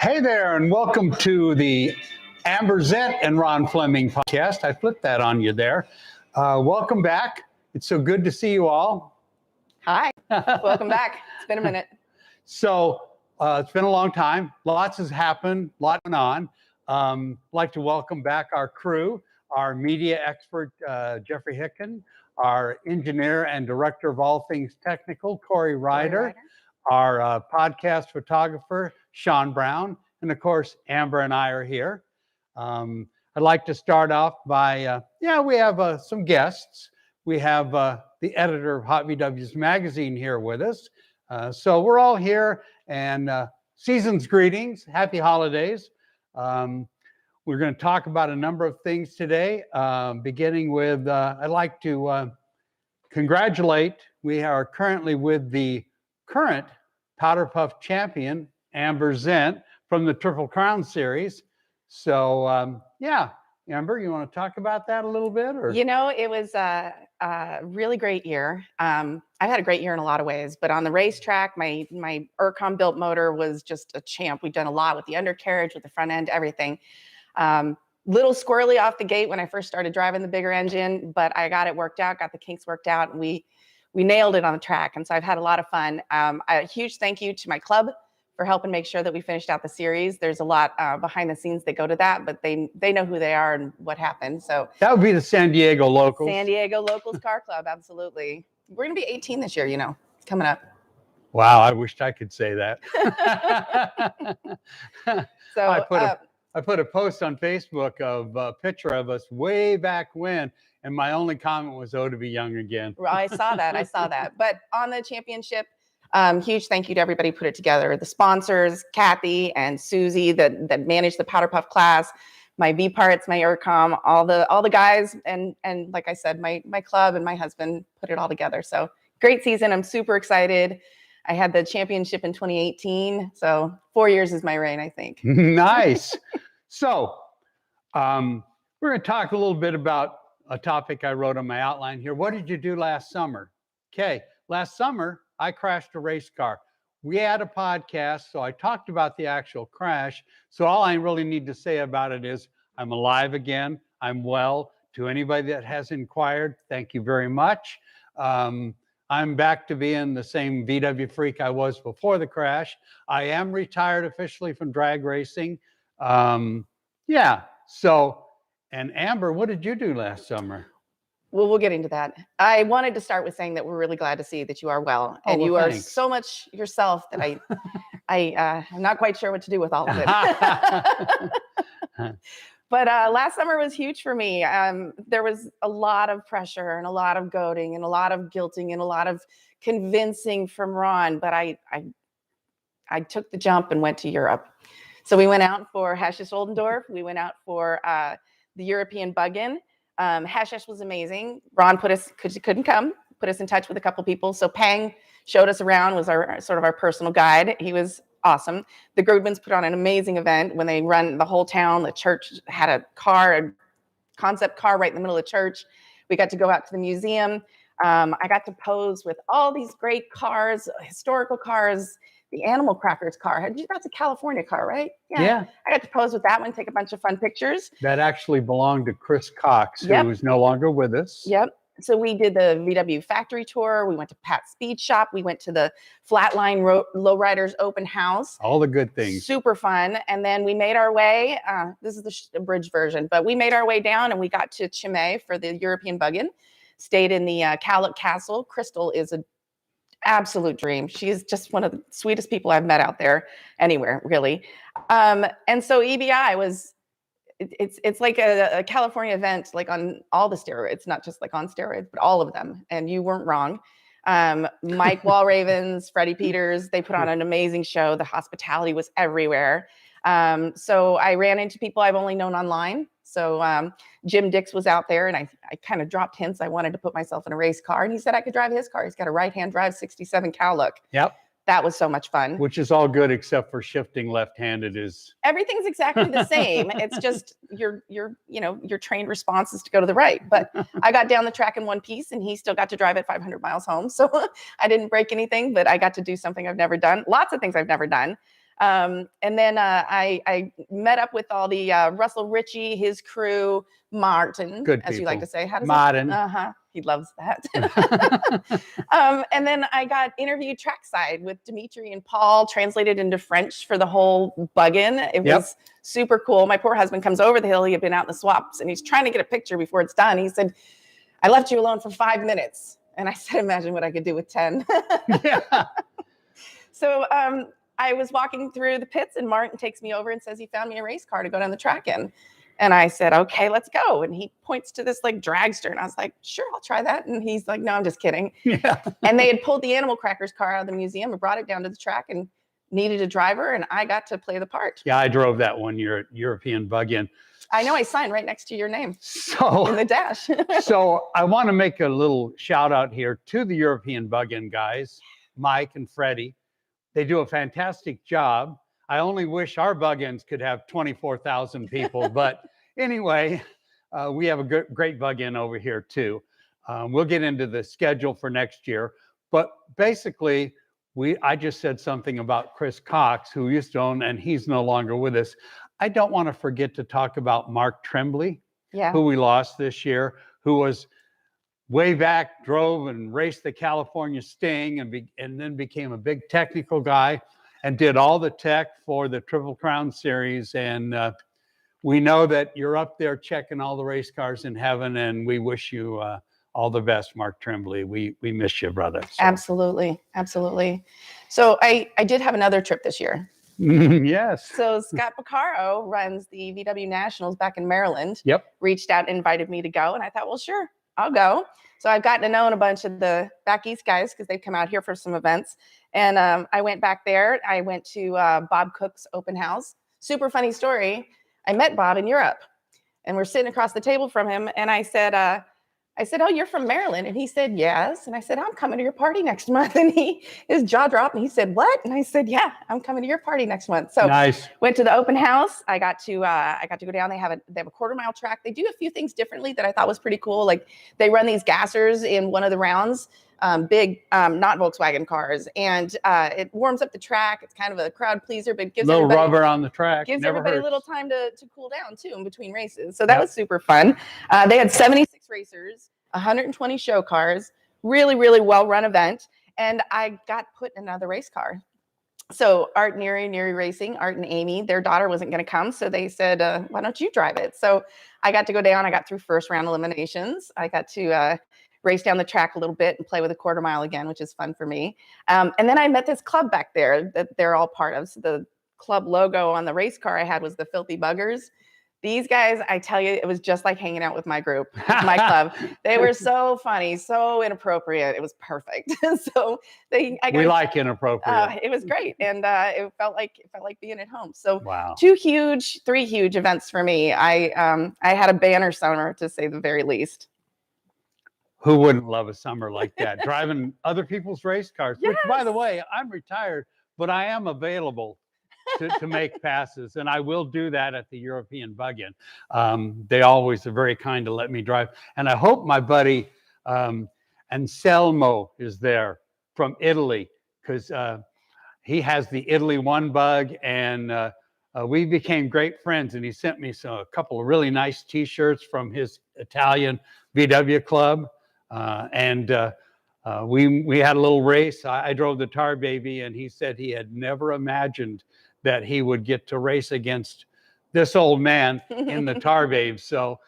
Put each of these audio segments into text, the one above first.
Hey there, and welcome to the Amber Zent and Ron Fleming podcast. I flipped that on you there. Welcome back. It's so good to see you all. Hi, welcome back. It's been a minute. So it's been a long time. Lots has happened, a lot going on. I'd like to welcome back our crew, our media expert, Jeffrey Hicken, our engineer and director of all things technical, Corey Ryder. Our podcast photographer, Sean Brown, and of course, Amber and I are here. I'd like to start off by, we have some guests. We have the editor of Hot VW's magazine here with us. So we're all here, and season's greetings, happy holidays. We're going to talk about a number of things today, beginning with, I'd like to congratulate, we are currently with the current Powder Puff champion, Amber Zent, from the Triple Crown series. So, Amber, you want to talk about that a little bit? Or? You know, it was a really great year. I've had a great year in a lot of ways, but on the racetrack, my Urcom built motor was just a champ. We've done a lot with the undercarriage, with the front end, everything. Little squirrely off the gate when I first started driving the bigger engine, but I got it worked out, got the kinks worked out, and we nailed it on the track. And so I've had a lot of fun. A huge thank you to my club for helping make sure that we finished out the series. There's a lot behind the scenes that go to that, but they know who they are and what happened. So that would be the San Diego Locals. San Diego Locals Car Club, absolutely. We're going to be 18 this year, you know, coming up. Wow, I wished I could say that. So I put a post on Facebook of a picture of us way back when, and my only comment was, "Oh, to be young again." I saw that. But on the championship, huge thank you to everybody who put it together. The sponsors, Kathy and Susie that managed the Powder Puff class, my V parts, my Urcom, all the guys, and like I said, my club and my husband put it all together. So great season. I'm super excited. I had the championship in 2018. So 4 years is my reign, I think. Nice. So we're going to talk a little bit about a topic I wrote on my outline here. What did you do last summer? Okay. Last summer, I crashed a race car. We had a podcast, so I talked about the actual crash. So all I really need to say about it is I'm alive again. I'm well. To anybody that has inquired, thank you very much. I'm back to being the same VW freak I was before the crash. I am retired officially from drag racing. So, and Amber, what did you do last summer? Well, we'll get into that. I wanted to start with saying that we're really glad to see that you are well. And you are so much yourself that I'm not quite sure what to do with all of it. But last summer was huge for me. There was a lot of pressure and a lot of goading and a lot of guilting and a lot of convincing from Ron. But I took the jump and went to Europe. So we went out for Hessisch Oldendorf. We went out for the European Bug-In. Hessisch was amazing. Ron couldn't come, put us in touch with a couple people. So Pang showed us around, was our personal guide. He was awesome. The Grudmans put on an amazing event when they run the whole town. The church had a concept car right in the middle of the church. We got to go out to the museum. I got to pose with all these great cars, historical cars. The Animal Crackers car. That's a California car, right? Yeah. I got to pose with that one, take a bunch of fun pictures. That actually belonged to Chris Cox, who is no longer with us. Yep. So we did the VW factory tour. We went to Pat's Speed Shop. We went to the Flatline Lowriders open house. All the good things. Super fun. And then we made our way. This is the abridged version, but we made our way down and we got to Chimay for the European Bug-In. Stayed in the Cowlip Castle. Crystal is a absolute dream. She is just one of the sweetest people I've met out there anywhere, really. And so EBI was, it's like a California event, like on all the steroids, not just like on steroids, but all of them. And you weren't wrong. Mike Walravens, Freddie Peters, they put on an amazing show. The hospitality was everywhere. So I ran into people I've only known online. So Jim Dix was out there and I kind of dropped hints. I wanted to put myself in a race car and he said I could drive his car. He's got a right-hand drive 67 Cal look. Yep. That was so much fun. Which is all good except for shifting left-handed is. Everything's exactly the same. It's just your trained response is to go to the right. But I got down the track in one piece and he still got to drive at 500 miles home. So I didn't break anything, but I got to do something I've never done. Lots of things I've never done. And then I met up with all the Russell Ritchie, his crew, Martin, Good as you like to people. say. How does Martin. He loves that. And then I got interviewed trackside with Dimitri and Paul, translated into French for the whole bug-in. It was super cool. My poor husband comes over the hill. He had been out in the swaps, and he's trying to get a picture before it's done. He said, "I left you alone for 5 minutes." And I said, "Imagine what I could do with 10." Yeah. So I was walking through the pits, and Martin takes me over and says he found me a race car to go down the track in. And I said, "Okay, let's go." And he points to this like dragster, and I was like, "Sure, I'll try that." And he's like, "No, I'm just kidding." Yeah. And they had pulled the Animal Crackers car out of the museum and brought it down to the track and needed a driver, and I got to play the part. Yeah, I drove that one European bug-in. I know, I signed right next to your name So in the dash. So I want to make a little shout out here to the European bug-in guys, Mike and Freddie. They do a fantastic job. I only wish our bug-ins could have 24,000 people, but anyway, we have a great bug-in over here too. We'll get into the schedule for next year, but basically, I just said something about Chris Cox, who used to own, and he's no longer with us. I don't want to forget to talk about Mark Tremblay, who we lost this year, who was way back, drove and raced the California Sting, and then became a big technical guy and did all the tech for the Triple Crown Series. And we know that you're up there checking all the race cars in heaven, and we wish you all the best, Mark Tremblay. We miss you, brother. So. Absolutely. Absolutely. So I did have another trip this year. Yes. So Scott Piccaro runs the VW Nationals back in Maryland. Yep. Reached out and invited me to go. And I thought, well, sure, I'll go. So I've gotten to know a bunch of the back East guys because they've come out here for some events. And I went back there. I went to Bob Cook's open house. Super funny story. I met Bob in Europe, and we're sitting across the table from him. And I said, "Oh, you're from Maryland?" And he said, "Yes." And I said, "I'm coming to your party next month." And his jaw dropped, and he said, "What?" And I said, "Yeah, I'm coming to your party next month." So nice. Went to the open house. I got to go down. They have a quarter-mile track. They do a few things differently that I thought was pretty cool. Like they run these gassers in one of the rounds, big, not Volkswagen cars, and it warms up the track. It's kind of a crowd pleaser, but gives little rubber on the track. Gives Never everybody hurts. a little time to cool down too in between races. So that was super fun. They had 76 racers, 120 show cars, really, really well-run event. And I got put in another race car. So Art and Neri Racing, Art and Amy, their daughter wasn't going to come. So they said, "Why don't you drive it?" So I got to go down. I got through first round eliminations. I got to race down the track a little bit and play with a quarter mile again, which is fun for me. And then I met this club back there that they're all part of. So the club logo on the race car I had was the Filthy Buggers. These guys, I tell you, it was just like hanging out with my group, with my club. They were so funny, so inappropriate. It was perfect. So we like inappropriate. It was great, and it felt like being at home. So wow. 3 huge events for me. I had a banner summer, to say the very least. Who wouldn't love a summer like that? Driving other people's race cars, which, by the way, I'm retired, but I am available to make passes, and I will do that at the European Bug-In. They always are very kind to let me drive, and I hope my buddy Anselmo is there from Italy, because he has the Italy 1 bug, and we became great friends, and he sent me a couple of really nice t-shirts from his Italian VW club, and we had a little race. I drove the Tar Baby, and he said he had never imagined that he would get to race against this old man in the Tar Babe. So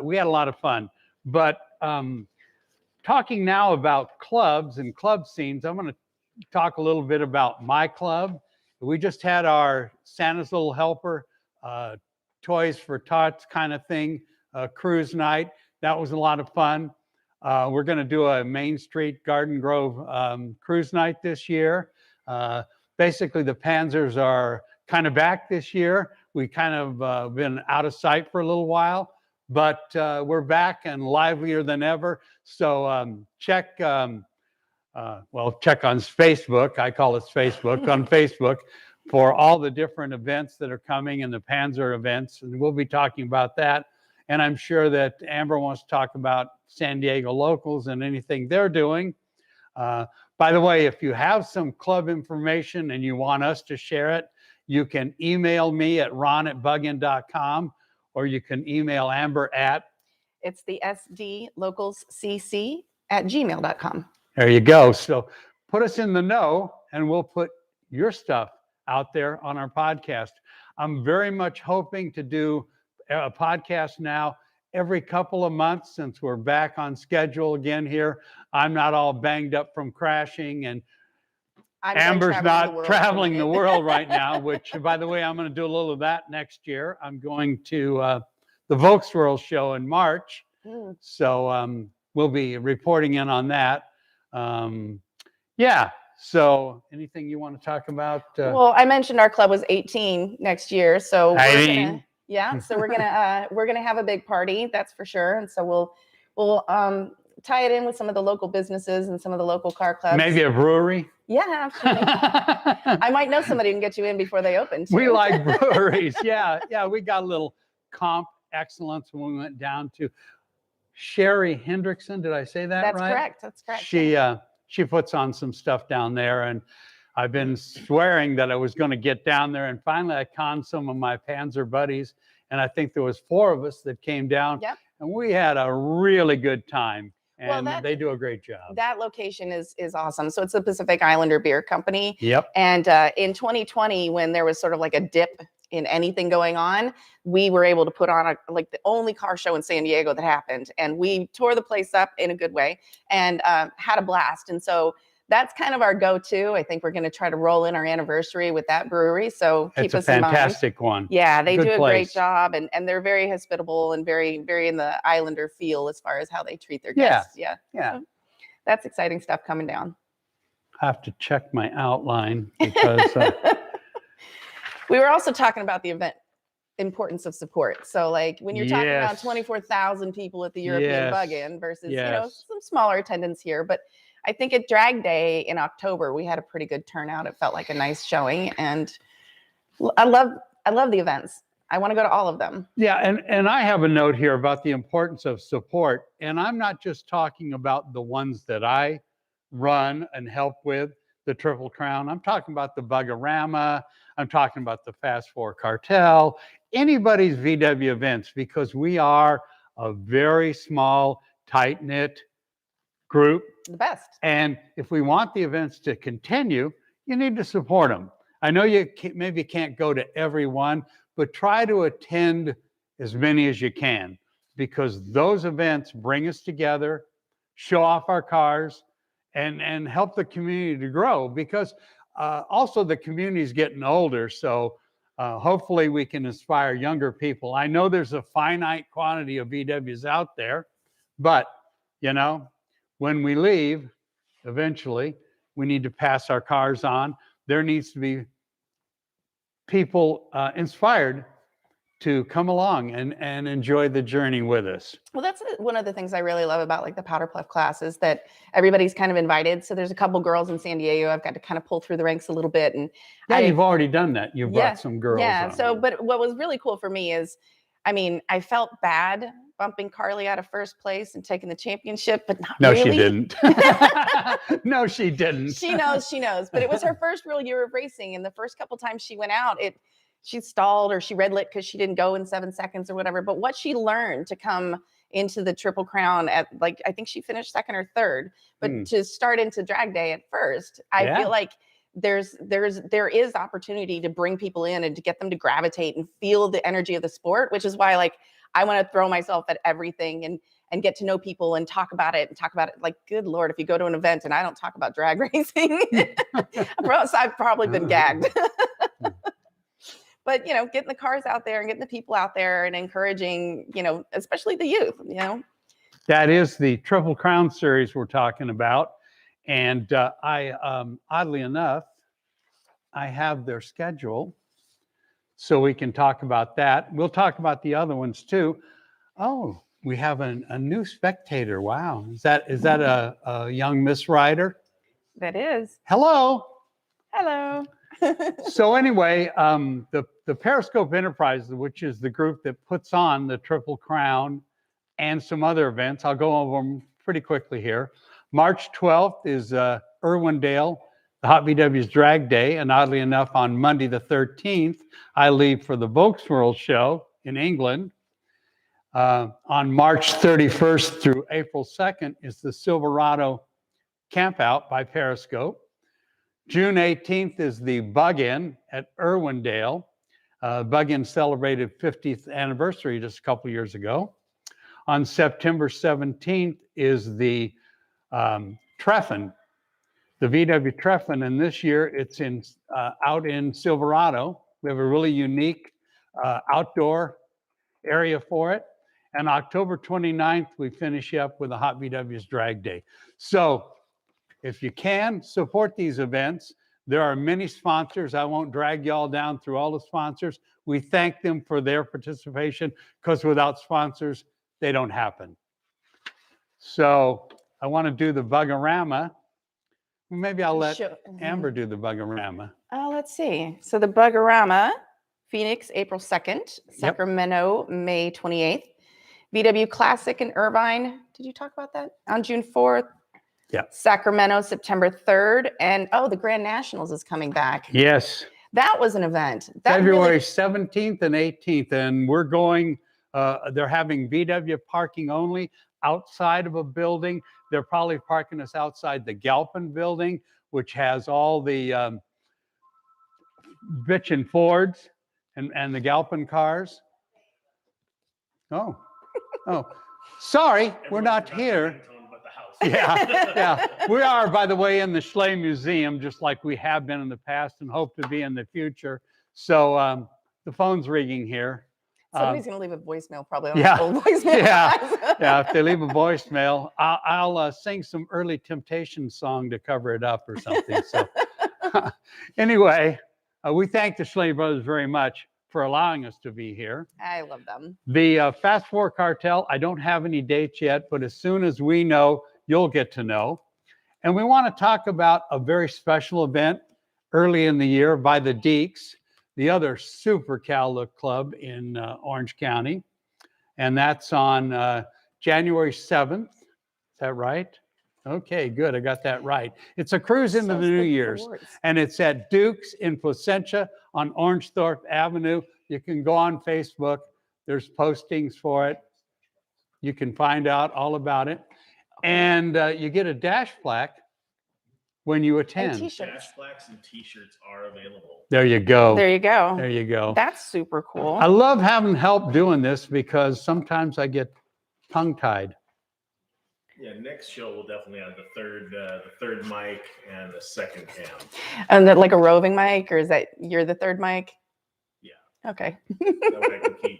we had a lot of fun. But talking now about clubs and club scenes, I'm going to talk a little bit about my club. We just had our Santa's Little Helper, Toys for Tots kind of thing, cruise night. That was a lot of fun. We're going to do a Main Street Garden Grove cruise night this year. Basically, the Panzers are kind of back this year. We kind of been out of sight for a little while, but we're back and livelier than ever. So check on Facebook. I call it Facebook on Facebook for all the different events that are coming and the Panzer events, and we'll be talking about that. And I'm sure that Amber wants to talk about San Diego locals and anything they're doing. By the way, if you have some club information and you want us to share it, You can email me at ron@bugin.com, or you can email Amber at. It's the sdlocalscc@gmail.com. There you go. So put us in the know, and we'll put your stuff out there on our podcast. I'm very much hoping to do a podcast now every couple of months, since we're back on schedule again here. I'm not all banged up from crashing, and Amber's not traveling the world right now, which, by the way, I'm going to do a little of that next year. I'm going to the Volksworld show in March. So we'll be reporting in on that. Yeah. So anything you want to talk about? Well, I mentioned our club was 18 next year. So so we're gonna have a big party, that's for sure. And so we'll tie it in with some of the local businesses and some of the local car clubs. Maybe a brewery? Yeah, absolutely. I might know somebody who can get you in before they open, too. We like breweries. Yeah. We got a little comp excellence when we went down to Sherry Hendrickson. Did I say that right? That's correct. She puts on some stuff down there, and I've been swearing that I was going to get down there, and finally I conned some of my Panzer buddies, and I think there was 4 of us that came down, and we had a really good time. And they do a great job. That location is awesome. So it's the Pacific Islander Beer Company. Yep. And in 2020, when there was sort of like a dip in anything going on, we were able to put on the only car show in San Diego that happened. And we tore the place up in a good way and had a blast. And so that's kind of our go-to. I think we're going to try to roll in our anniversary with that brewery. So keep us in mind. It's a fantastic one. Yeah, they do a great job, and they're very hospitable and very, very in the Islander feel as far as how they treat their guests. Yeah. So that's exciting stuff coming down. I have to check my outline because we were also talking about the event importance of support. So like when you're talking about 24,000 people at the European Bug-In versus some smaller attendance here, but I think at Drag Day in October, we had a pretty good turnout. It felt like a nice showing, and I love the events. I want to go to all of them. Yeah, and I have a note here about the importance of support, and I'm not just talking about the ones that I run and help with, the Triple Crown. I'm talking about the Bug-A-Rama. I'm talking about the Fast Four Cartel, anybody's VW events, because we are a very small, tight-knit group. The best. And if we want the events to continue, you need to support them. I know you maybe can't go to every one, but try to attend as many as you can, because those events bring us together, show off our cars, and help the community to grow, because also the community is getting older. So hopefully we can inspire younger people. I know there's a finite quantity of VWs out there, but when we leave, eventually, we need to pass our cars on. There needs to be people inspired to come along and enjoy the journey with us. Well, that's one of the things I really love about like the Powder Puff class is that everybody's kind of invited. So there's a couple girls in San Diego. I've got to kind of pull through the ranks a little bit. And you've already done that. You've brought some girls on. So, but what was really cool for me is, I felt bad bumping Carly out of first place and taking the championship, but not really. No, she didn't. No, she didn't. She knows. But it was her first real year of racing. And the first couple times she went out, she stalled or she red lit because she didn't go in 7 seconds or whatever. But what she learned to come into the Triple Crown at I think she finished second or third, but to start into Drag Day at first, I feel like there is opportunity to bring people in and to get them to gravitate and feel the energy of the sport, which is why I want to throw myself at everything and get to know people and talk about it. Like, good Lord, if you go to an event and I don't talk about drag racing, I've probably been gagged. But, getting the cars out there and getting the people out there and encouraging, especially the youth, That is the Triple Crown series we're talking about. And I, oddly enough, I have their schedule, so we can talk about that. We'll talk about the other ones too. Oh, we have a new spectator. Wow. Is that a young Miss Rider? That is. Hello. So anyway, the Periscope Enterprises, which is the group that puts on the Triple Crown and some other events, I'll go over them pretty quickly here. March 12th is Irwindale the Hot VW's Drag Day. And oddly enough, on Monday the 13th, I leave for the Volksworld show in England. On March 31st through April 2nd is the Silverado Campout by Periscope. June 18th is the Bug-In at Irwindale. Bug-In celebrated 50th anniversary just a couple years ago. On September 17th is the Treffin, the VW Treffin, and this year it's out in Silverado. We have a really unique outdoor area for it. And October 29th, we finish up with the Hot VW's Drag Day. So if you can, support these events. There are many sponsors. I won't drag y'all down through all the sponsors. We thank them for their participation because without sponsors, they don't happen. So I want to do the Bug-O-Rama. Maybe I'll let Amber do the Bug-O-Rama. Let's see. So the Bug-O-Rama, Phoenix, April 2nd, Sacramento, May 28th. VW Classic in Irvine. Did you talk about that? On June 4th. Yeah. Sacramento, September 3rd. And the Grand Nationals is coming back. Yes. That was an event. February 17th and 18th. And we're going, they're having VW parking only outside of a building. They're probably parking us outside the Galpin building, which has all the bitchin' Fords and the Galpin cars. Oh, sorry, we're not here. Yeah. We are, by the way, in the Schley Museum, just like we have been in the past and hope to be in the future. So the phone's ringing here. Somebody's going to leave a voicemail probably on the old voicemail. Yeah, if they leave a voicemail, I'll sing some early Temptation song to cover it up or something. So anyway, we thank the Schley brothers very much for allowing us to be here. I love them. The Fast Four Cartel, I don't have any dates yet, but as soon as we know, you'll get to know. And we want to talk about a very special event early in the year by the Deeks, the other super Cal Look Club in Orange County. And that's on January 7th. Is that right? Okay, good. I got that right. It's a cruise into the New Year's. And it's at Duke's in Placentia on Orangethorpe Avenue. You can go on Facebook. There's postings for it. You can find out all about it. And you get a dash plaque when you attend. T-shirts. Dash plaques and T-shirts are available. There you go. There you go. There you go. That's super cool. I love having help doing this because sometimes I get tongue-tied. Yeah, next show we'll definitely have the third mic and the second cam. And that like a roving mic, or is that you're the third mic? Yeah. Okay. That way I can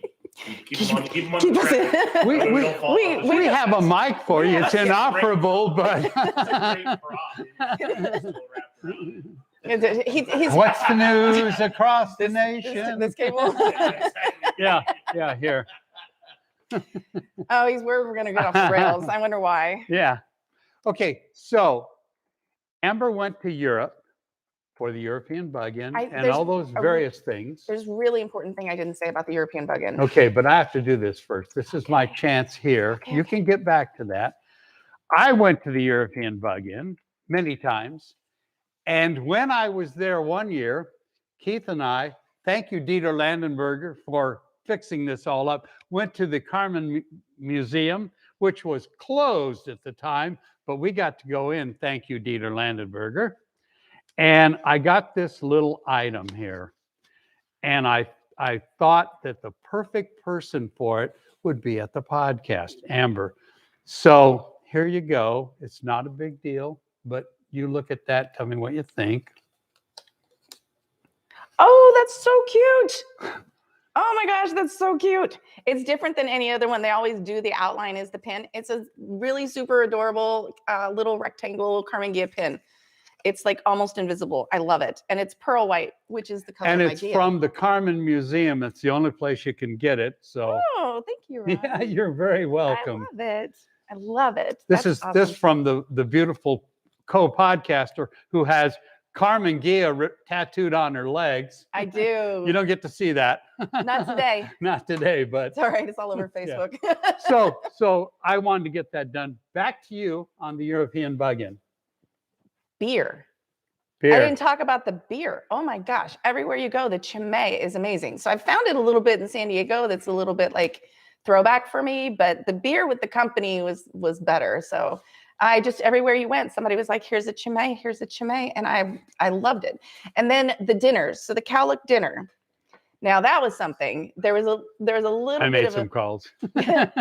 keep them on the track. We have a mic for you. It's inoperable, but he's what's the news across the nation? This cable. Yeah, here. We're gonna get off the rails. I wonder why. Yeah. Okay, so Amber went to Europe for the European Bug-In and all those various things. There's a really important thing I didn't say about the European Bug-In. Okay, but I have to do this first. This is my chance here. Okay, you can get back to that. I went to the European Bug-In many times. And when I was there one year, Keith and I, thank you, Dieter Landenberger, for fixing this all up, went to the Carmen Museum, which was closed at the time, but we got to go in. Thank you, Dieter Landenberger. And I got this little item here. And I thought that the perfect person for it would be at the podcast, Amber. So here you go. It's not a big deal, but you look at that. Tell me what you think. Oh, that's so cute. Oh my gosh, that's so cute. It's different than any other one. They always do the outline as the pin. It's a really super adorable little rectangle Carmen Ghia pin. It's like almost invisible. I love it. And it's pearl white, which is the color and of my it's Ghia. from the Carmen Museum. It's the only place you can get it. So thank you, Ron. Yeah, you're very welcome. I love it. I love it. This is awesome. This from the beautiful co-podcaster who has Carmen Ghia tattooed on her legs. I do. You don't get to see that. Not today. Not today, but it's all right. It's all over Facebook. Yeah. So I wanted to get that done. Back to you on the European Bug-In. Beer. Beer. I didn't talk about the beer. Oh my gosh. Everywhere you go, the Chimay is amazing. So I found it a little bit in San Diego that's a little bit like throwback for me, but the beer with the company was better. So I just, everywhere you went, somebody was like, here's a Chimay, here's a Chimay. And I loved it. And then the dinners. So the Cowlick dinner. Now that was something. There was a little I bit made of some calls. well,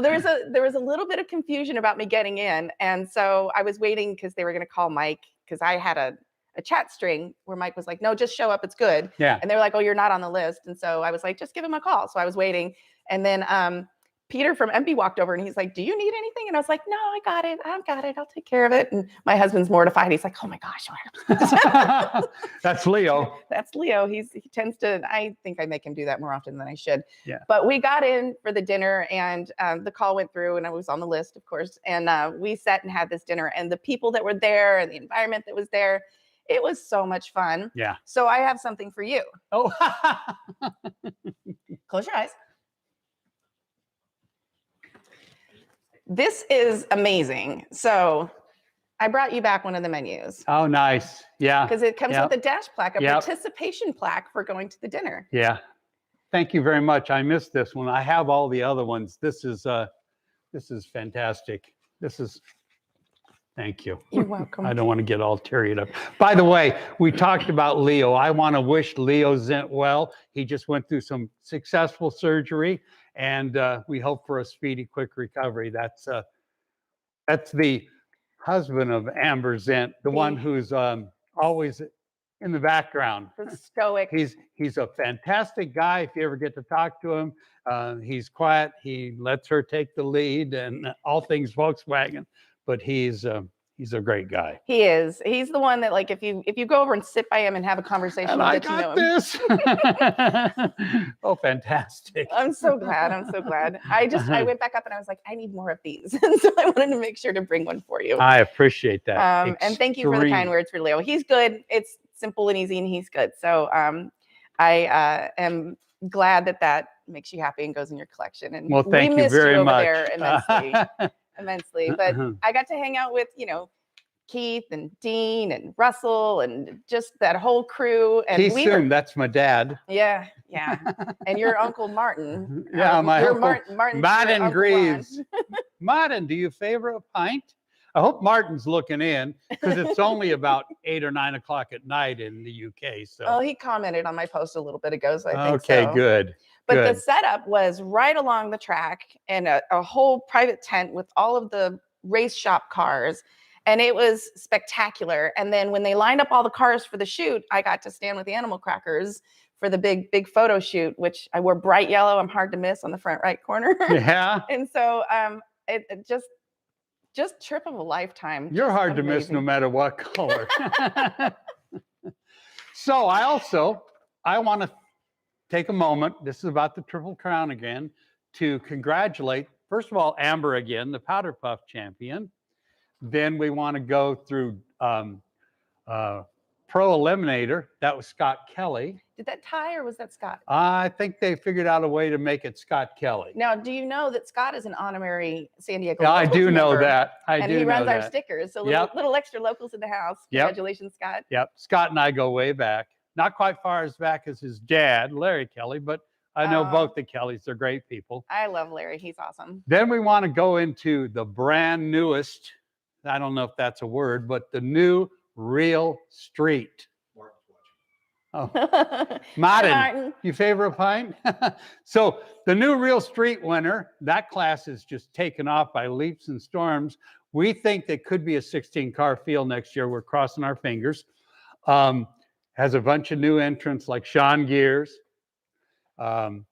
there was a little bit of confusion about me getting in. And so I was waiting because they were going to call Mike, because I had a chat string where Mike was like, no, just show up. It's good. Yeah. And they were like, oh, you're not on the list. And so I was like, just give him a call. So I was waiting. And then Peter from MP walked over and he's like, do you need anything? And I was like, no, I got it. I've got it. I'll take care of it. And my husband's mortified. He's like, oh my gosh. That's Leo. That's Leo. He tends to, I think I make him do that more often than I should. Yeah. But we got in for the dinner and the call went through and I was on the list, of course. And we sat and had this dinner and the people that were there and the environment that was there, it was so much fun. Yeah. So I have something for you. Oh. Close your eyes. This is amazing. So I brought you back one of the menus. Oh, nice. Yeah. Because it comes Yep. with a dash plaque, a Yep. participation plaque for going to the dinner. Yeah. Thank you very much. I missed this one. I have all the other ones. This is fantastic. Thank you. You're welcome. I don't want to get all teary up. By the way, we talked about Leo. I want to wish Leo Zint well. He just went through some successful surgery, and we hope for a speedy, quick recovery. That's the husband of Amber Zint, the one who's always in the background. The stoic. He's a fantastic guy. If you ever get to talk to him, he's quiet. He lets her take the lead and all things Volkswagen. But he's a great guy. He is. He's the one that, like, if you go over and sit by him and have a conversation, And you'll I get to know got him. this. Oh, fantastic. I'm so glad. I'm so glad. I went back up and I was like, I need more of these. And so I wanted to make sure to bring one for you. I appreciate that. And thank you for the kind words for Leo. He's good. It's simple and easy and he's good. So I am glad that makes you happy and goes in your collection. And well, thank we you missed very you over much. there immensely. But I got to hang out with, Keith and Dean and Russell and just that whole crew. And Keith that's my dad. Yeah. And your Uncle Martin. Yeah, my your uncle Martin Greaves. Martin, do you favor a pint? I hope Martin's looking in because it's only about 8 or 9 o'clock at night in the UK. So. Oh, he commented on my post a little bit ago, so I think okay, so. good. But the setup was right along the track and a whole private tent with all of the race shop cars. And it was spectacular. And then when they lined up all the cars for the shoot, I got to stand with the animal crackers for the big photo shoot, which I wore bright yellow. I'm hard to miss on the front right corner. Yeah. And so it just trip of a lifetime. You're hard to miss no matter what color. So I want to take a moment. This is about the Triple Crown again to congratulate, first of all, Amber again, the Powder Puff champion. Then we want to go through Pro Eliminator. That was Scott Kelly. Did that tie or was that Scott? I think they figured out a way to make it Scott Kelly. Now, do you know that Scott is an honorary San Diego? Yeah, I do know member, that. And he runs our stickers. So little extra locals in the house. Congratulations, Scott. Yep. Scott and I go way back. Not quite far as back as his dad, Larry Kelly, but I know both the Kellys. They're great people. I love Larry. He's awesome. Then we want to go into the brand newest, I don't know if that's a word, but the new Real Street. Oh, Martin, you favor a pint? So the new Real Street winner, that class is just taken off by leaps and storms. We think that could be a 16-car field next year. We're crossing our fingers. Has a bunch of new entrants like Sean Gears. But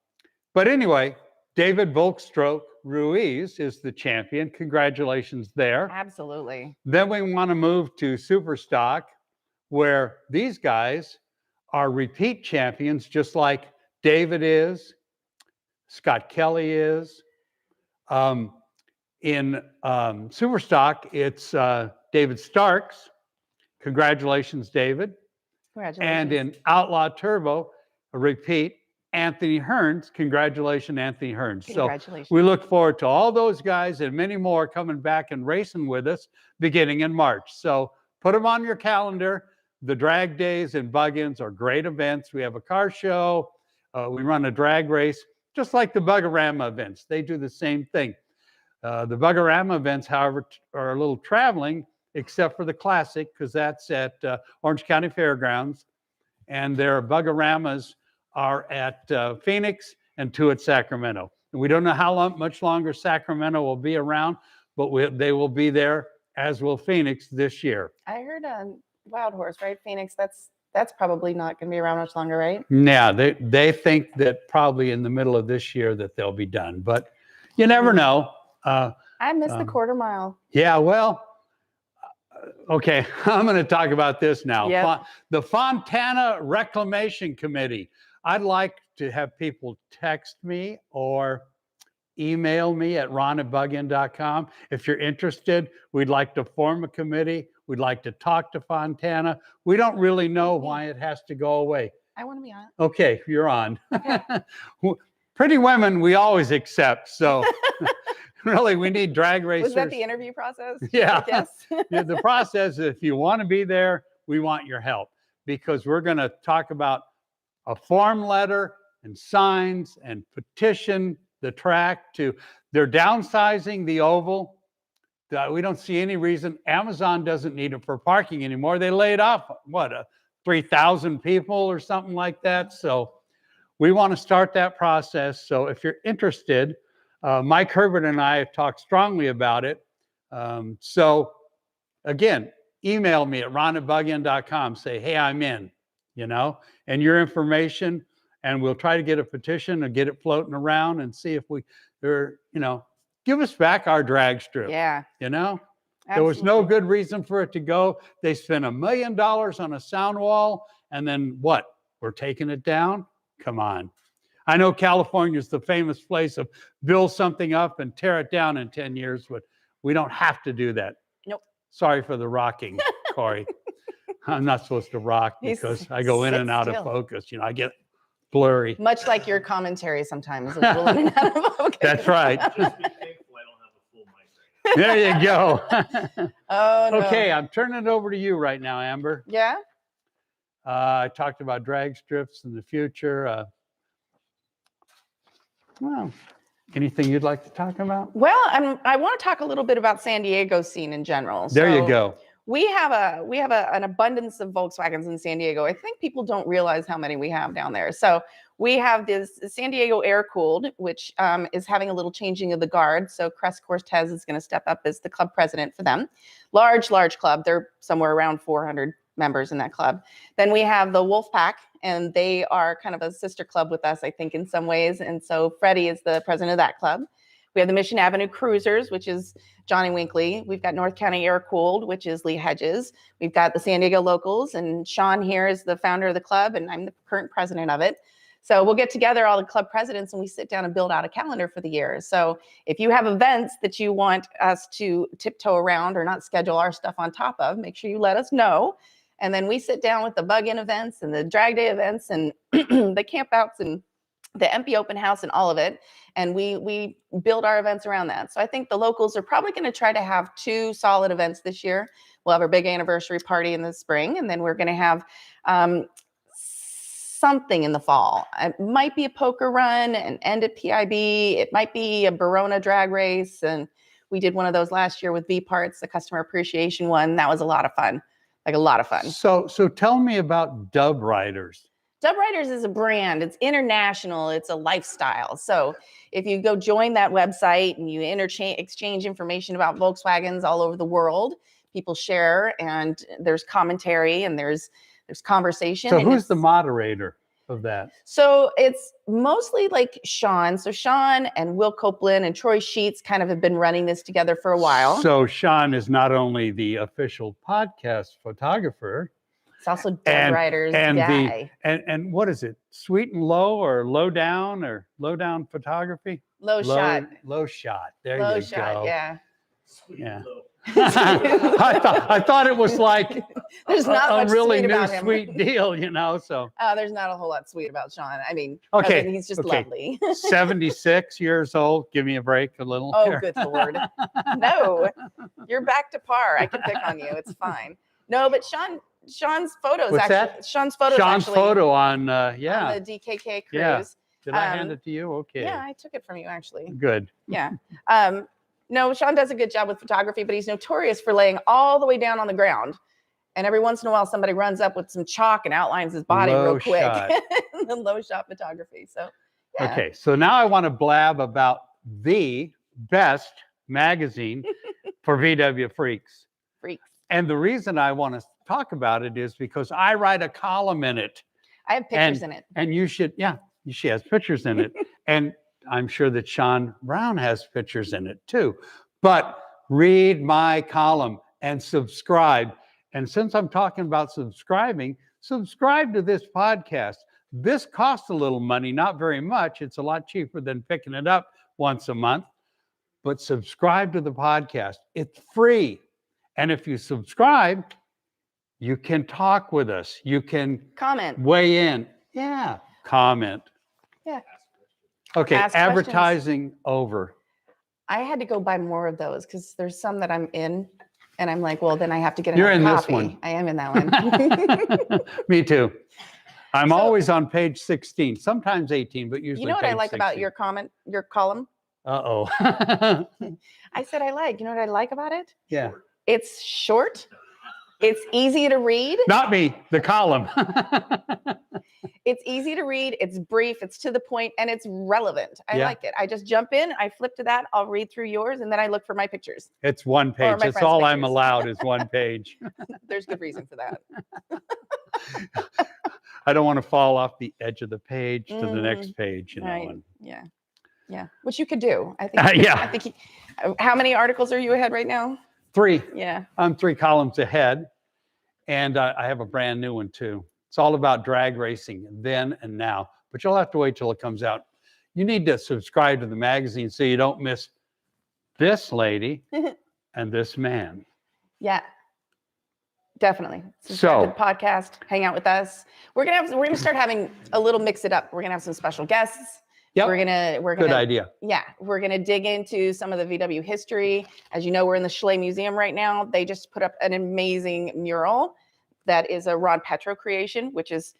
anyway, David Volkstroke Ruiz is the champion. Congratulations there. Absolutely. Then we want to move to Superstock, where these guys are repeat champions, just like David is, Scott Kelly is. In Superstock, it's David Starks. Congratulations, David. Congratulations. And in Outlaw Turbo, a repeat, Anthony Hearns. Congratulations, Anthony Hearns. Congratulations. So we look forward to all those guys and many more coming back and racing with us beginning in March. So put them on your calendar. the drag days and bug-ins are great events. We have a car show. We run a drag race, just like the Bugorama events. They do the same thing. The Bugorama events, however, are a little traveling, except for the Classic, because that's at Orange County Fairgrounds. And their Bugoramas are at Phoenix and 2 at Sacramento. And we don't know how much longer Sacramento will be around, but they will be there, as will Phoenix this year. I heard Wild Horse, right? Phoenix, that's probably not going to be around much longer, right? Yeah, they think that probably in the middle of this year that they'll be done, but you never know. I missed the quarter mile. Yeah, well, okay, I'm going to talk about this now. Yep. The Fontana Reclamation Committee. I'd like to have people text me or email me at ron@bugin.com. If you're interested, we'd like to form a committee. We'd like to talk to Fontana. We don't really know why it has to go away. I want to be on it. Okay, you're on. Okay. Pretty women, we always accept. So really, we need drag racers. Was that the interview process? Yeah. Yes. Yeah, the process, if you want to be there, we want your help, because we're going to talk about a form letter and signs and petition the track to, they're downsizing the oval. We don't see any reason. Amazon doesn't need it for parking anymore. They laid off, 3,000 people or something like that. So we want to start that process. So if you're interested, Mike Herbert and I have talked strongly about it. So again, email me at ron@bugin.com. Say, hey, I'm in, and your information, and we'll try to get a petition and get it floating around and see if give us back our drag strip. Yeah. There was no good reason for it to go. They spent $1 million on a sound wall, and then what? We're taking it down? Come on. I know California is the famous place of build something up and tear it down in 10 years, but we don't have to do that. Nope. Sorry for the rocking, Corey. I'm not supposed to rock because I go in and out of focus. I get blurry. Much like your commentary sometimes. Is a little in and out of focus. That's right. Just be thankful I don't have a full mic right now. There you go. Oh, no. Okay, I'm turning it over to you right now, Amber. Yeah. I talked about drag strips in the future. Well, anything you'd like to talk about? Well, I want to talk a little bit about San Diego scene in general. There you go. We have an abundance of Volkswagens in San Diego. I think people don't realize how many we have down there. So we have this San Diego Air Cooled, which is having a little changing of the guard. So Crest Cortez is going to step up as the club president for them. Large club. They're somewhere around 400 members in that club. Then we have the Wolfpack, and they are kind of a sister club with us, I think, in some ways. And so Freddie is the president of that club. We have the Mission Avenue Cruisers, which is Johnny Winkley. We've got North County Air Cooled, which is Lee Hedges. We've got the San Diego Locals, and Sean here is the founder of the club, and I'm the current president of it. So we'll get together all the club presidents and we sit down and build out a calendar for the year. So if you have events that you want us to tiptoe around or not schedule our stuff on top of, make sure you let us know. And then we sit down with the bug-in events and the drag day events and the campouts and the MP open house and all of it. And we build our events around that. So I think the locals are probably going to try to have 2 solid events this year. We'll have our big anniversary party in the spring, and then we're going to have something in the fall. It might be a poker run and end at PIB. It might be a Verona drag race. And we did one of those last year with V Parts, the customer appreciation one. That was a lot of fun. Like a lot of fun. So tell me about Dub Riders. Dub Riders is a brand. It's international. It's a lifestyle. So if you go join that website and you exchange information about Volkswagens all over the world, people share, and there's commentary and there's conversation. So who's the moderator of that? So it's mostly like Sean. So Sean and Will Copeland and Troy Sheets kind of have been running this together for a while. So Sean is not only the official podcast photographer, it's also Dub Riders guy. And what is it? Sweet and Low or Low Down photography? Low shot. Low shot. There Low you shot, go. yeah. Sweet Yeah. low. I thought it was like there's not a much really sweet new about him. sweet deal, so. There's not a whole lot sweet about Sean. I mean, Okay, other than he's just lovely. 76 years old. Give me a break a little. Oh, here. good Lord. No, you're back to par. I can pick on you. It's fine. No, but Sean Sean's photos. What's actually, that? Sean's photos. Sean's actually, photo on, on yeah. the DKK cruise. Yeah. Did I hand Um, it to you? Okay. Yeah, I took it from you actually. Good. Yeah. No, Sean does a good job with photography, but he's notorious for laying all the way down on the ground. And every once in a while, somebody runs up with some chalk and outlines his body Low real quick. shot. The low shot photography. So, yeah. Okay. So now I want to blab about the best magazine for VW freaks. Freaks. And the reason I want to talk about it is because I write a column in it. I have pictures in it. And you should, yeah, she has pictures in it. And I'm sure that Sean Brown has pictures in it too. But read my column and subscribe. And since I'm talking about subscribing, subscribe to this podcast. This costs a little money, not very much. It's a lot cheaper than picking it up once a month. But subscribe to the podcast. It's free. And if you subscribe, you can talk with us. You can Comment. weigh in. Yeah. Comment. Yeah. Okay. Ask Advertising over. I had to go buy more of those because there's some that I'm in, and I'm like, well, then I have to get You're another in this copy. one. I am in that one. Me too. I'm So- always on page 16, sometimes 18, but usually You know what I page like about 16. your column? Uh-oh. I said I like. You know what I like about it? Yeah. It's short. It's easy to read. Not me, the column. It's easy to read. It's brief. It's to the point, and it's relevant. I Yeah. like it. I just jump in. I flip to that. I'll read through yours, and then I look for my pictures. It's one page. my That's friend's all I'm pictures. allowed is one page. There's good reason for that. I don't want to fall off the edge of the page to the next page, you know. Right. and- Yeah. Yeah. Which you could do. I think. Yeah. I think. How many articles are you ahead right now? 3. Yeah. I'm 3 columns ahead, and I have a brand new one too. It's all about drag racing then and now, but you'll have to wait till it comes out. You need to subscribe to the magazine so you don't miss this lady and this man. Yeah. Definitely. Subscribe to the podcast. Hang out with us. We're gonna start having a little mix it up. We're gonna have some special guests. Yep. We're gonna Good idea. Yeah, we're gonna dig into some of the VW history. As you know, we're in the Schley Museum right now. They just put up an amazing mural that is a Ron Petro creation, which is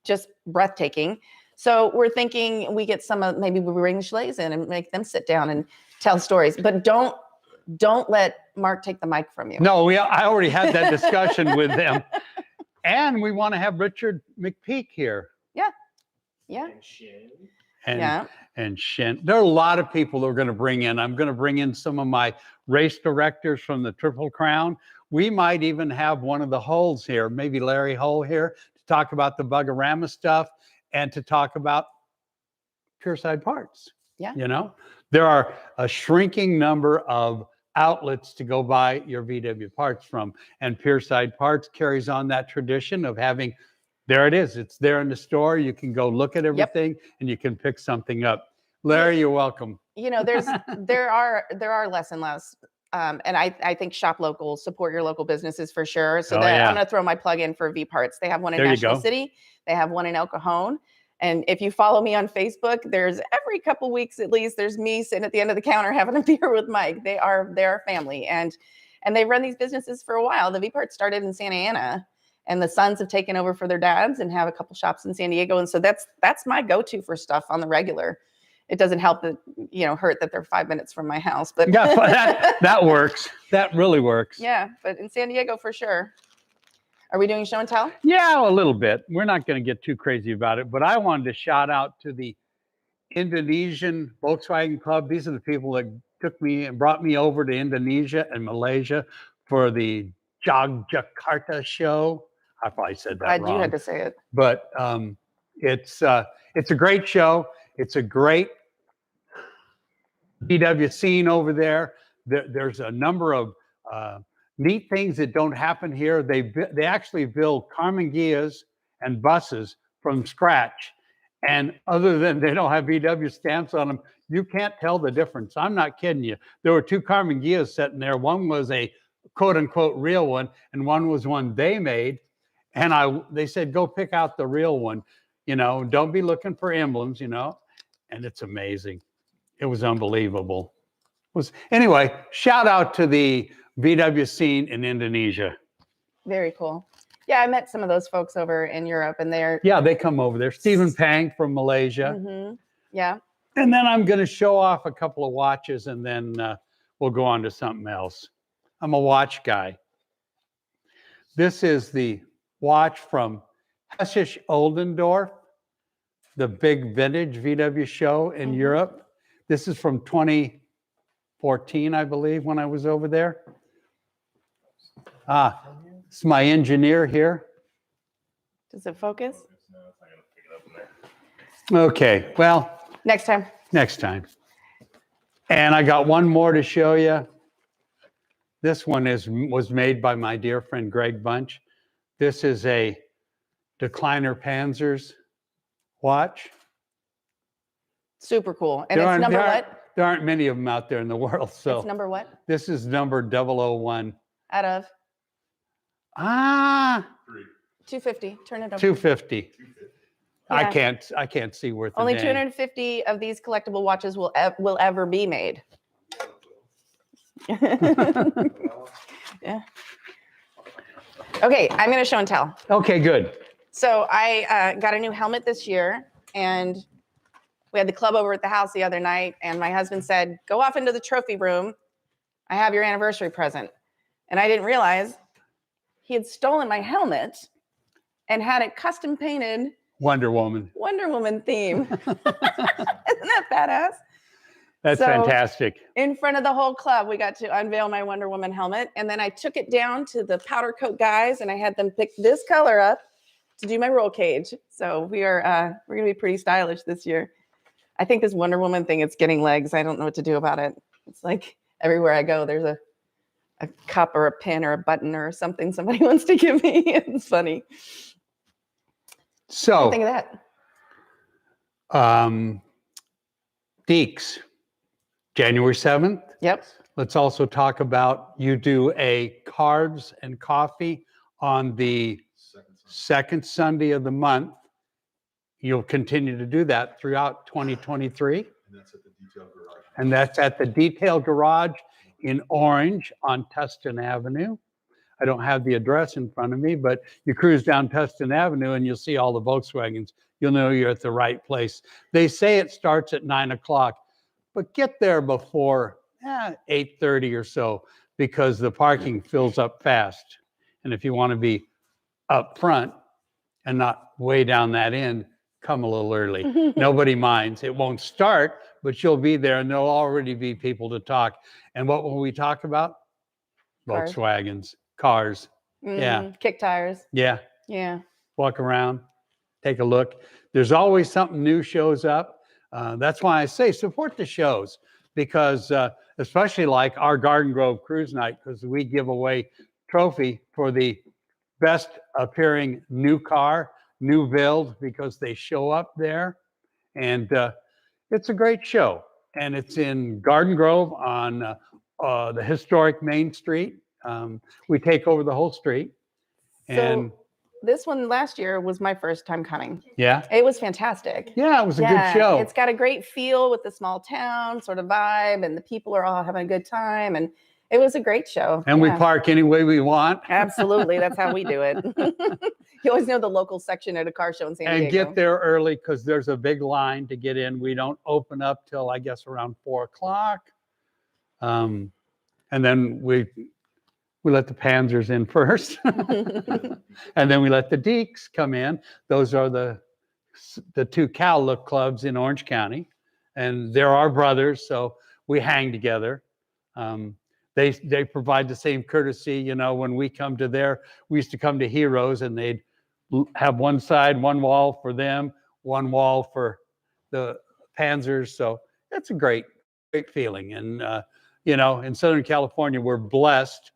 just breathtaking. So we're thinking we get some of, maybe we bring the Schleys in and make them sit down and tell stories. But don't let Mark take the mic from you. No, I already had that discussion with them. And we want to have Richard McPeak here. Yeah. And Shin. And, Yeah. and Shin. There are a lot of people that we're going to bring in. I'm going to bring in some of my race directors from the Triple Crown. We might even have one of the Hulls here, maybe Larry Hull here, to talk about the Bugorama stuff and to talk about Pierside parts. Yeah. You know, there are a shrinking number of outlets to go buy your VW parts from. And Pierside Parts carries on that tradition of having, there it is. It's there in the store. You can go look at everything and you can pick something up. Larry, you're welcome. You know, there are less and less. And I think shop local, support your local businesses for sure. So Oh, yeah. I'm going to throw my plug in for V Parts. They have one in There you National go. City. They have one in El Cajon. And if you follow me on Facebook, there's every couple weeks at least, there's me sitting at the end of the counter having a beer with Mike. They're family, and they've run these businesses for a while. The V Parts started in Santa Ana, and the sons have taken over for their dads and have a couple shops in San Diego. And so that's my go-to for stuff on the regular. It doesn't help that, hurt that they're 5 minutes from my house, but Yeah, that works. That really works. yeah, but in San Diego for sure. Are we doing show and tell? Yeah, a little bit. We're not going to get too crazy about it, but I wanted to shout out to the Indonesian Volkswagen Club. These are the people that took me and brought me over to Indonesia and Malaysia for the Yogyakarta show. I probably said that Glad wrong. you had to say it. But it's a great show. It's a great VW scene over there. There's a number of neat things that don't happen here. They actually build Carmanguias and buses from scratch. And other than they don't have VW stamps on them, you can't tell the difference. I'm not kidding you. There were 2 Carmanguias sitting there. One was a quote unquote real one, and one was one they made. And they said, go pick out the real one. Don't be looking for emblems, and it's amazing. It was unbelievable. Anyway, shout out to the VW scene in Indonesia. Very cool. Yeah, I met some of those folks over in Europe, and they're Yeah, they come over there. Stephen Pang from Malaysia. Yeah. And then I'm going to show off a couple of watches, and then we'll go on to something else. I'm a watch guy. This is the watch from Hessisch Oldendorf, the big vintage VW show in Europe. This is from 2014, I believe, when I was over there. It's my engineer here. Does it focus? No, it's not gonna pick it up in there. Okay, well, Next time. next time. And I got one more to show you. This one was made by my dear friend Greg Bunch. This is a Decliner Panzers watch. Super cool. And it's number what? There aren't many of them out there in the world. So It's number what? this is number 001. Out of 250. Turn it over. 250. Yeah. I can't see worth Only a dang. 250 of these collectible watches will ever be made. Yeah. Okay, I'm going to show and tell. Okay, good. So I got a new helmet this year, and we had the club over at the house the other night, and my husband said, "Go off into the trophy room. I have your anniversary present." And I didn't realize he had stolen my helmet and had it custom painted Wonder Woman. Wonder Woman theme. Isn't that badass? That's So- fantastic. In front of the whole club, we got to unveil my Wonder Woman helmet. And then I took it down to the powder coat guys, and I had them pick this color up to do my roll cage. So we're going to be pretty stylish this year. I think this Wonder Woman thing, it's getting legs. I don't know what to do about it. It's like everywhere I go, there's a cup or a pin or a button or something somebody wants to give me. It's funny. So, Think of that. Deeks, January 7th. Yep. Let's also talk about, you do a carbs and coffee on the second Sunday of the month. You'll continue to do that throughout 2023. And that's at the Detail Garage in Orange on Tustin Avenue. I don't have the address in front of me, but you cruise down Tustin Avenue and you'll see all the Volkswagens. You'll know you're at the right place. They say it starts at 9 o'clock, but get there before 8:30 or so, because the parking fills up fast. And if you want to be up front and not way down that end, come a little early. Nobody minds. It won't start, but you'll be there and there'll already be people to talk. And what will we talk about? Cars. Volkswagens, cars. Yeah. Kick tires. Yeah. Yeah. Walk around, take a look. There's always something new shows up. That's why I say support the shows, because especially like our Garden Grove Cruise Night, because we give away trophy for the best appearing new car, new build, because they show up there. And it's a great show. And it's in Garden Grove on the historic Main Street. We take over the whole street. And So this one last year was my first time coming. yeah, It was fantastic. it was a good show. It's got a great feel with the small town sort of vibe, and the people are all having a good time, and it was a great show. And we Yeah. park any way we want. Absolutely, that's how we do it. You always know the local section at a car show in San Diego. And get there early, because there's a big line to get in. We don't open up till, I guess, around 4 o'clock. And then we let the Panzers in first. And then we let the Deeks come in. Those are the two Cal Look clubs in Orange County. And they're our brothers, so we hang together. They provide the same courtesy. You know, when we come to we used to come to Heroes, and they'd have one side, one wall for them, one wall for the Panzers. So that's a great feeling. And, you know, in Southern California, we're blessed,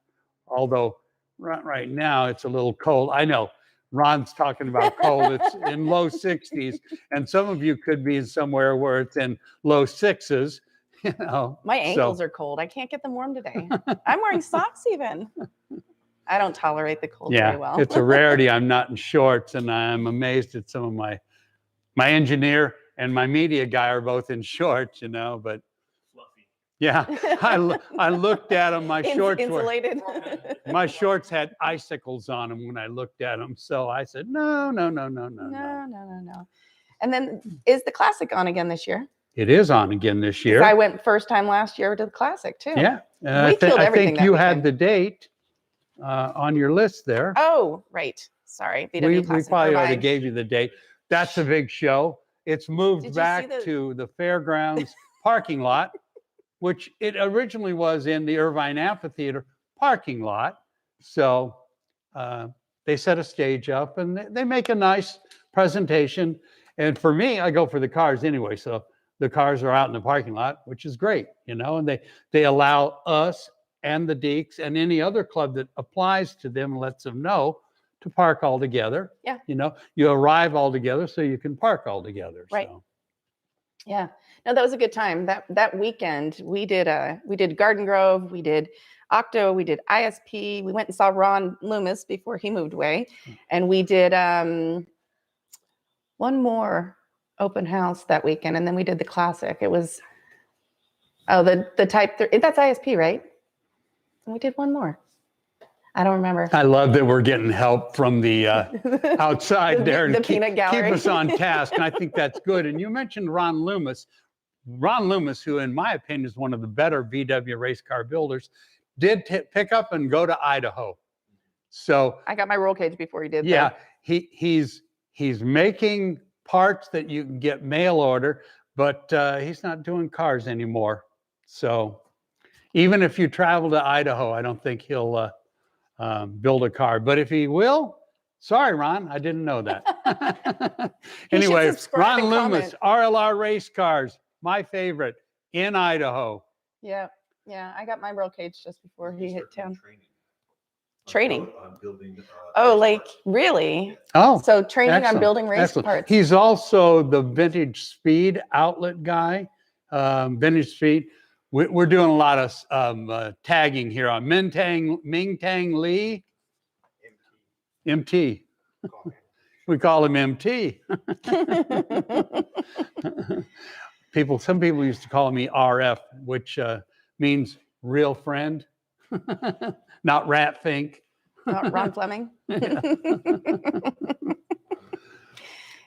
although right now it's a little cold. I know Ron's talking about cold. It's in low 60s. And some of you could be somewhere where it's in low 6s. You know, My ankles are cold. I can't get them warm today. I'm wearing socks even. I don't tolerate the cold very well. It's a rarity. I'm not in shorts, and I'm amazed at some of my engineer and my media guy are both in shorts, you know, but Fluffy. Yeah, I looked at them. My shorts were Insulated. my shorts had icicles on them when I looked at them. So I said, no. No. And then is the Classic on again this year? It is on again this 'Cause year. I went first time last year to the Classic too. Yeah, We killed I everything think that you weekend. had the date on your list there. Oh, right. Sorry. VW We Classic. probably ought to Irvine. gave you the date. That's a big show. It's moved Did you see back the- to the fairgrounds parking lot, which it originally was in the Irvine Amphitheater parking lot. So they set a stage up and they make a nice presentation. And for me, I go for the cars anyway. So the cars are out in the parking lot, which is great, and they allow us and the Deeks and any other club that applies to them and lets them know to park all together. Yeah. You arrive all together so you can park all together. Right. So. Yeah. No, that was a good time. That weekend we did Garden Grove, we did Octo, we did ISP, we went and saw Ron Loomis before he moved away, and we did one more open house that weekend, and then we did the Classic. It was the Type 3. That's ISP, right? And we did one more. I don't remember. I love that we're getting help from the outside there the and keep peanut gallery. us on task. And I think that's good. And you mentioned Ron Loomis. Ron Loomis, who in my opinion is one of the better VW race car builders, did pick up and go to Idaho. So I got my roll cage before he did. yeah, he's making parts that you can get mail order, but he's not doing cars anymore. So even if you travel to Idaho, I don't think he'll build a car. But if he will, sorry, Ron, I didn't know that. Anyway, subscribe Ron and Loomis, comment. RLR Race Cars, my favorite in Idaho. Yeah. I got my roll cage just before he hit town. Training. Training? On building. Oh, race like cars. really? Oh, So training on excellent, building race excellent. parts. He's also the Vintage Speed outlet guy. Vintage Speed. We're doing a lot of tagging here on Ming Tang Lee. MT. We call him MT. Some people used to call me RF, which means real friend, not Rat Fink. Ron Fleming. Yeah.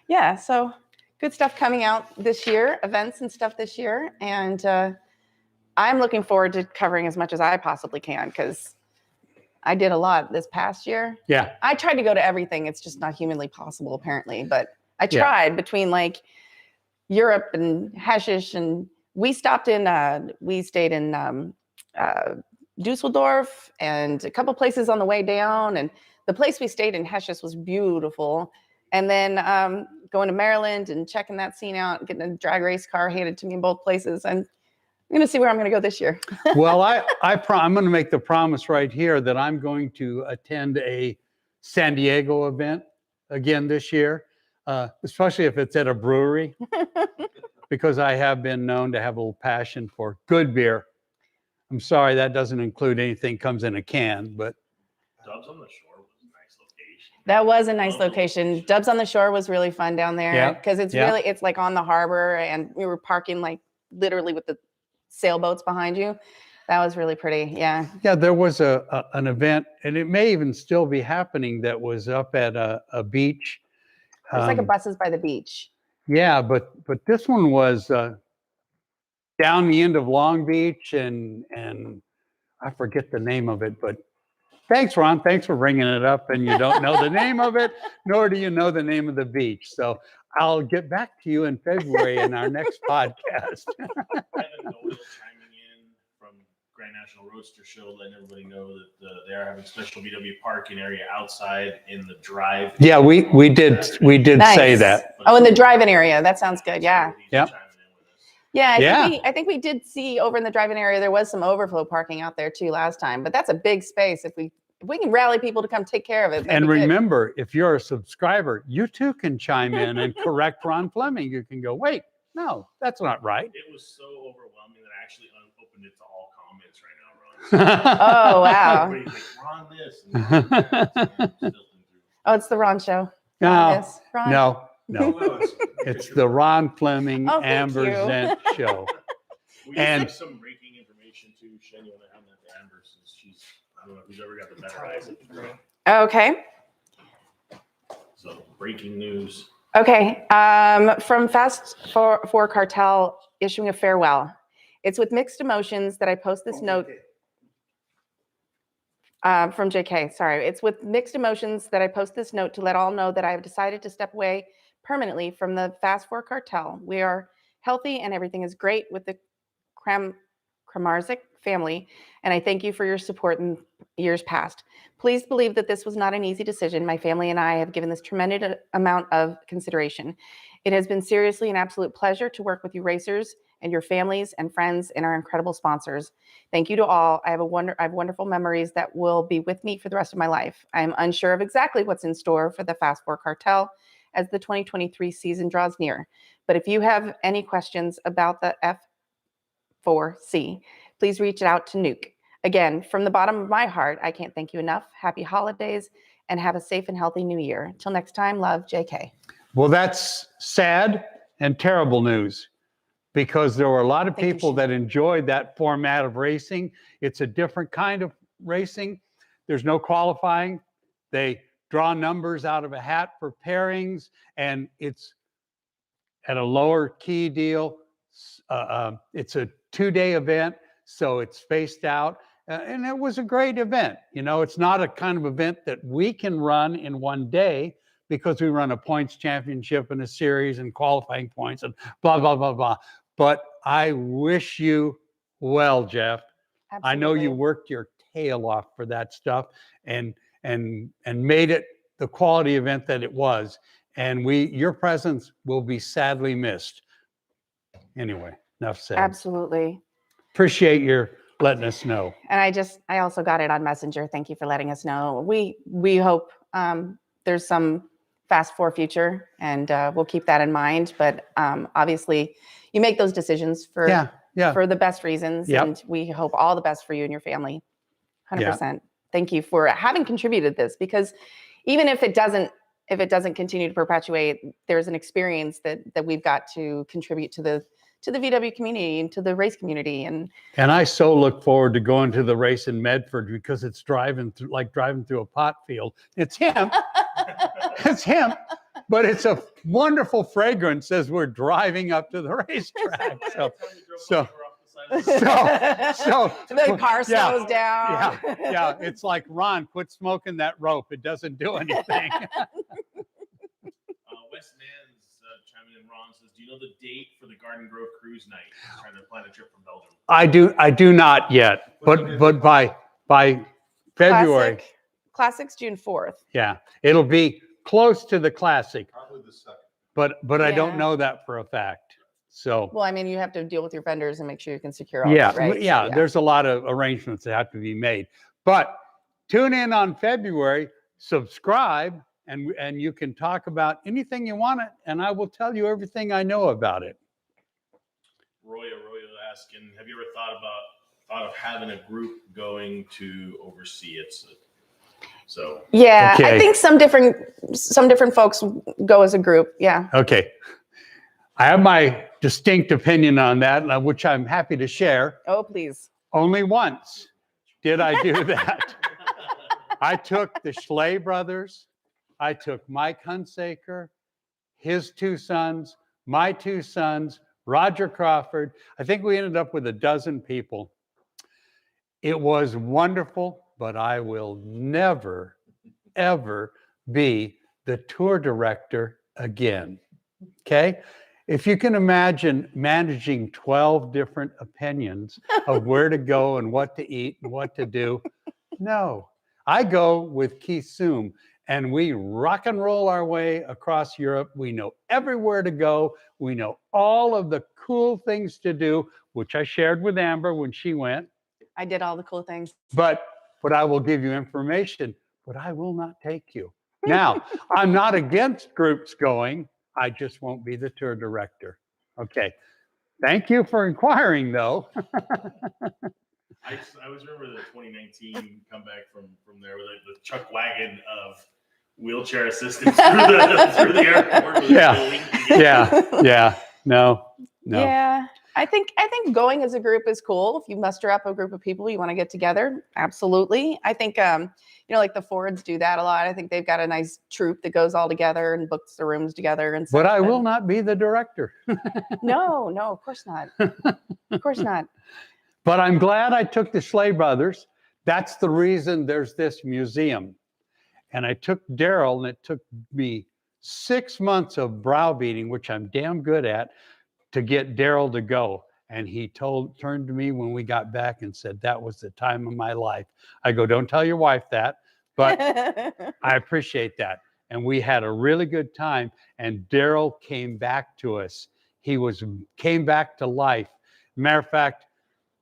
Yeah, so good stuff coming out this year, events and stuff this year. And I'm looking forward to covering as much as I possibly can because I did a lot this past year. Yeah. I tried to go to everything. It's just not humanly possible, apparently. But I Yeah. tried between like Europe and Hashish. And we stayed in Dusseldorf and a couple places on the way down. And the place we stayed in, Heshes, was beautiful. And then going to Maryland and checking that scene out, getting a drag race car handed to me in both places. And I'm going to see where I'm going to go this year. Well, I'm going to make the promise right here that I'm going to attend a San Diego event again this year, especially if it's at a brewery, because I have been known to have a little passion for good beer. I'm sorry that doesn't include anything comes in a can, but Dubs on the Shore was a nice location. That was a nice location. Dubs on the Shore was really fun down there Yeah, because it's it's like on the harbor, and we were parking like literally with the sailboats behind you. That was really pretty. Yeah. yeah, there was an event, and it may even still be happening, that was up at a beach. It's like a buses by the beach. Yeah, but this one was down the end of Long Beach, and I forget the name of it. But thanks, Ron. Thanks for bringing it up. And you don't know the name of it, nor do you know the name of the beach. So I'll get back to you in February in our next podcast. Evan Doyle chiming in from Grand National Roadster Show, letting everybody know that they are having special VW parking area outside in the drive. Yeah, we did say that. Oh, in the drive-in area. That sounds good. Yeah. Yep. Yeah. I think we did see over in the drive-in area, there was some overflow parking out there too last time, but that's a big space. If we can rally people to come take care of it. And remember, if you're a subscriber, you too can chime in and correct Ron Fleming. You can go, wait, no, that's not right. It was so overwhelming that I actually opened it to all comments right now, Ron. Oh, wow. Everybody's like, Ron this and Ron that. And still Oh, it's the Ron Show. No, Ron. no. No, It's the Ron Fleming Oh, thank Amber you. Zent Show. we And- have some breaking Who's ever got the better eyes. Okay. So breaking news. Okay. From Fast for Cartel issuing a farewell. It's with mixed emotions that I post this note. From JK, sorry. It's with mixed emotions that I post this note to let all know that I have decided to step away permanently from the Fast Four Cartel. We are healthy and everything is great with the Kramarzik family, and I thank you for your support in years past. Please believe that this was not an easy decision. My family and I have given this tremendous amount of consideration. It has been seriously an absolute pleasure to work with you racers and your families and friends and our incredible sponsors. Thank you to all. I have wonderful memories that will be with me for the rest of my life. I am unsure of exactly what's in store for the Fast Four Cartel as the 2023 season draws near. But if you have any questions about the F4C, please reach out to Nuke. Again, from the bottom of my heart, I can't thank you enough. Happy holidays and have a safe and healthy new year. Till next time, love, JK. Well, that's sad and terrible news, because there were a lot of people that enjoyed that format of racing. It's a different kind of racing. There's no qualifying. They draw numbers out of a hat for pairings, and it's at a lower key deal. It's a 2-day event, so it's spaced out. And it was a great event. You know, it's not a kind of event that we can run in one day, because we run a points championship and a series and qualifying points and blah, blah, blah, blah. But I wish you well, Jeff. Absolutely. I know you worked your tail off for that stuff and made it the quality event that it was. And your presence will be sadly missed. Anyway, enough said. Absolutely. Appreciate your letting us know. And I also got it on Messenger. Thank you for letting us know. We hope there's some Fast Four future, and we'll keep that in mind. But obviously, you make those decisions for the best reasons, and we hope all the best for you and your family. 100%. Thank you for having contributed this, because even if it doesn't continue to perpetuate, there's an experience that we've got to contribute to the VW community and to the race community. And I so look forward to going to the race in Medford, because it's driving through a pot field. It's him. It's him, but it's a wonderful fragrance as we're driving up to the racetrack. So the car slows down. Yeah. It's like, Ron, quit smoking that rope. It doesn't do anything. West Man's chiming in. Ron says, "Do you know the date for the Garden Grove Cruise Night? I'm trying to plan a trip from Belgium." I do not yet, but by February. Classic's June 4th. Yeah, it'll be close to the Classic. Probably the second. But I don't know that for a fact. So. Well, I mean, you have to deal with your vendors and make sure you can secure all that, right? Yeah. There's a lot of arrangements that have to be made. But tune in on February, subscribe, and you can talk about anything you want, and I will tell you everything I know about it. Roya asking, have you ever thought of having a group going to oversee it? So yeah, okay. I think some different folks go as a group. Yeah. Okay. I have my distinct opinion on that, which I'm happy to share. Oh, please. Only once did I do that. I took the Schley brothers. I took Mike Hunsaker, his 2 sons, my 2 sons, Roger Crawford. I think we ended up with a dozen people. It was wonderful, but I will never, ever be the tour director again. Okay? If you can imagine managing 12 different opinions of where to go and what to eat and what to do, no. I go with Keith Soom, and we rock and roll our way across Europe. We know everywhere to go. We know all of the cool things to do, which I shared with Amber when she went. I did all the cool things. But I will give you information, but I will not take you. Now, I'm not against groups going. I just won't be the tour director. Okay. Thank you for inquiring, though. I always remember the 2019 comeback from there with the Chuck wagon of wheelchair assistants through the airport. Yeah. No. Yeah. I think going as a group is cool. If you muster up a group of people, you want to get together, absolutely. I think like the Fords do that a lot. I think they've got a nice troupe that goes all together and books the rooms together and stuff. But I will not be the director. No, of course not. Of course not. But I'm glad I took the Schley brothers. That's the reason there's this museum. And I took Daryl, and it took me 6 months of browbeating, which I'm damn good at, to get Daryl to go. And he turned to me when we got back and said, that was the time of my life. I go, don't tell your wife that, but I appreciate that. And we had a really good time. And Daryl came back to us. He came back to life. Matter of fact,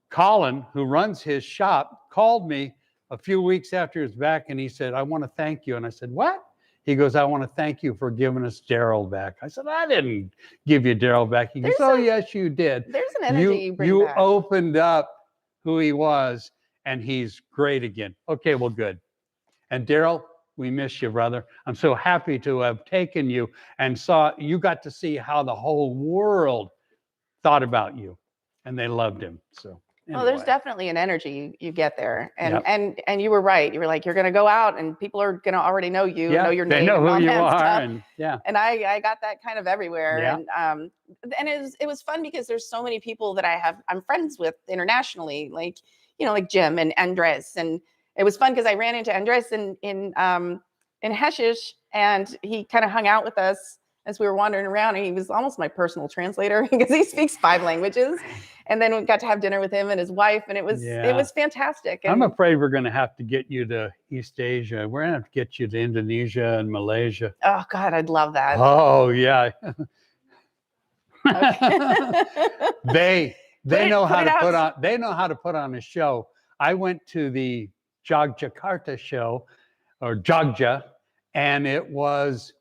Colin, who runs his shop, called me a few weeks after he was back, and he said, I want to thank you. And I said, what? He goes, I want to thank you for giving us Daryl back. I said, I didn't give you Daryl back. He goes, yes, you did. There's an energy you bring back. Opened up who he was, and he's great again. Okay, well, good. And Daryl, we miss you, brother. I'm so happy to have taken you and you got to see how the whole world thought about you, and they loved him. So. Anyway. Well, there's definitely an energy you get there, and you were right. You were like, you're going to go out, and people are going to already know you, know your name, they know who you are, and I got that kind of everywhere, and it was fun because there's so many people that I'm friends with internationally, like Jim and Andres, and it was fun because I ran into Andres in Heshish, and he kind of hung out with us as we were wandering around, and he was almost my personal translator because he speaks 5 languages. And then we got to have dinner with him and his wife, and it was fantastic. And I'm afraid we're going to have to get you to East Asia. We're going to have to get you to Indonesia and Malaysia. Oh God, I'd love that. Oh yeah. They know how to put on a show. I went to the Jogjakarta show, or Jogja, and it was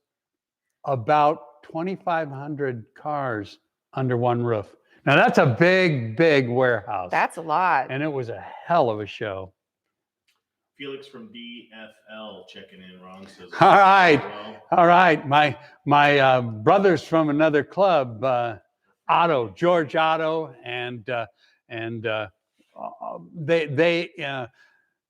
about 2,500 cars under one roof. Now that's a big warehouse. That's a lot. And it was a hell of a show. Felix from BFL checking in. Ron says. All right. My brothers from another club, George Otto, and they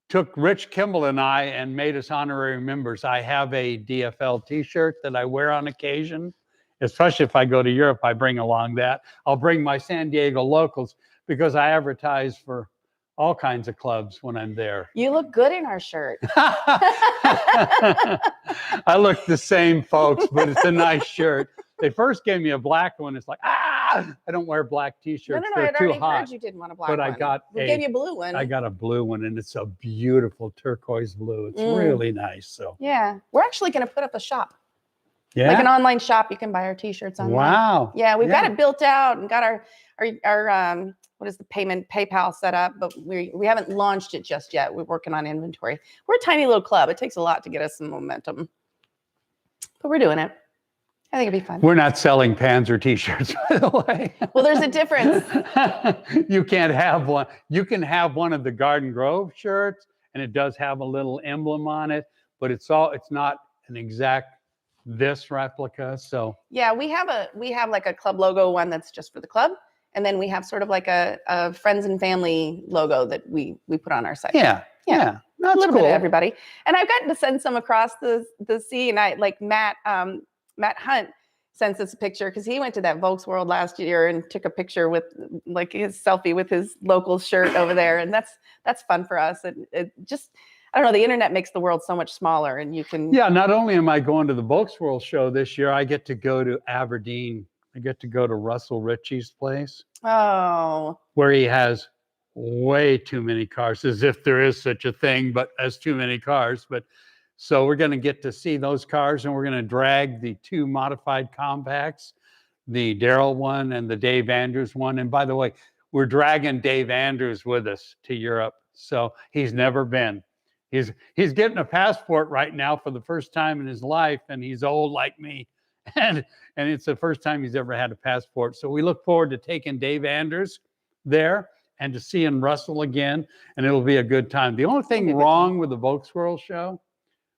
took Rich Kimball and I and made us honorary members. I have a DFL T-shirt that I wear on occasion. Especially if I go to Europe, I bring along that. I'll bring my San Diego locals because I advertise for all kinds of clubs when I'm there. You look good in our shirt. I look the same, folks, but it's a nice shirt. They first gave me a black one. It's like, I don't wear black T-shirts. No, They're I'd too already hot. heard you didn't want a black one. We gave you a blue one. I got a blue one, and it's a beautiful turquoise blue. It's really nice. So yeah, we're actually going to put up a shop. Yeah. Like an online shop, you can buy our T-shirts online. Wow. Yeah, we've got it built out and got our what is the PayPal set up, but we haven't launched it just yet. We're working on inventory. We're a tiny little club. It takes a lot to get us some momentum, but we're doing it. I think it'd be fun. We're not selling Panzer T-shirts, by the way. Well, there's a difference. You can't have one. You can have one of the Garden Grove shirts, and it does have a little emblem on it, but it's not an exact this replica. So yeah, we have like a club logo one that's just for the club, and then we have sort of like a friends and family logo that we put on our site. Yeah. That's a little cool. bit of everybody. And I've gotten to send some across the sea, and I like Matt Hunt sends us a picture because he went to that Volks World last year and took a picture with like his selfie with his local shirt over there, and that's fun for us. It just, I don't know, the internet makes the world so much smaller, and you can. Yeah, not only am I going to the Volks World show this year, I get to go to Aberdeen. I get to go to Russell Ritchie's place. Oh. Where he has way too many cars, as if there is such a thing, but as too many cars. But so we're going to get to see those cars, and we're going to drag the 2 modified compacts, the Daryl one and the Dave Andrews one. And by the way, we're dragging Dave Andrews with us to Europe. So he's never been. He's getting a passport right now for the first time in his life, and he's old like me. And it's the first time he's ever had a passport. So we look forward to taking Dave Andrews there and to seeing Russell again, and it'll be a good time. The only thing wrong with the Volks World show,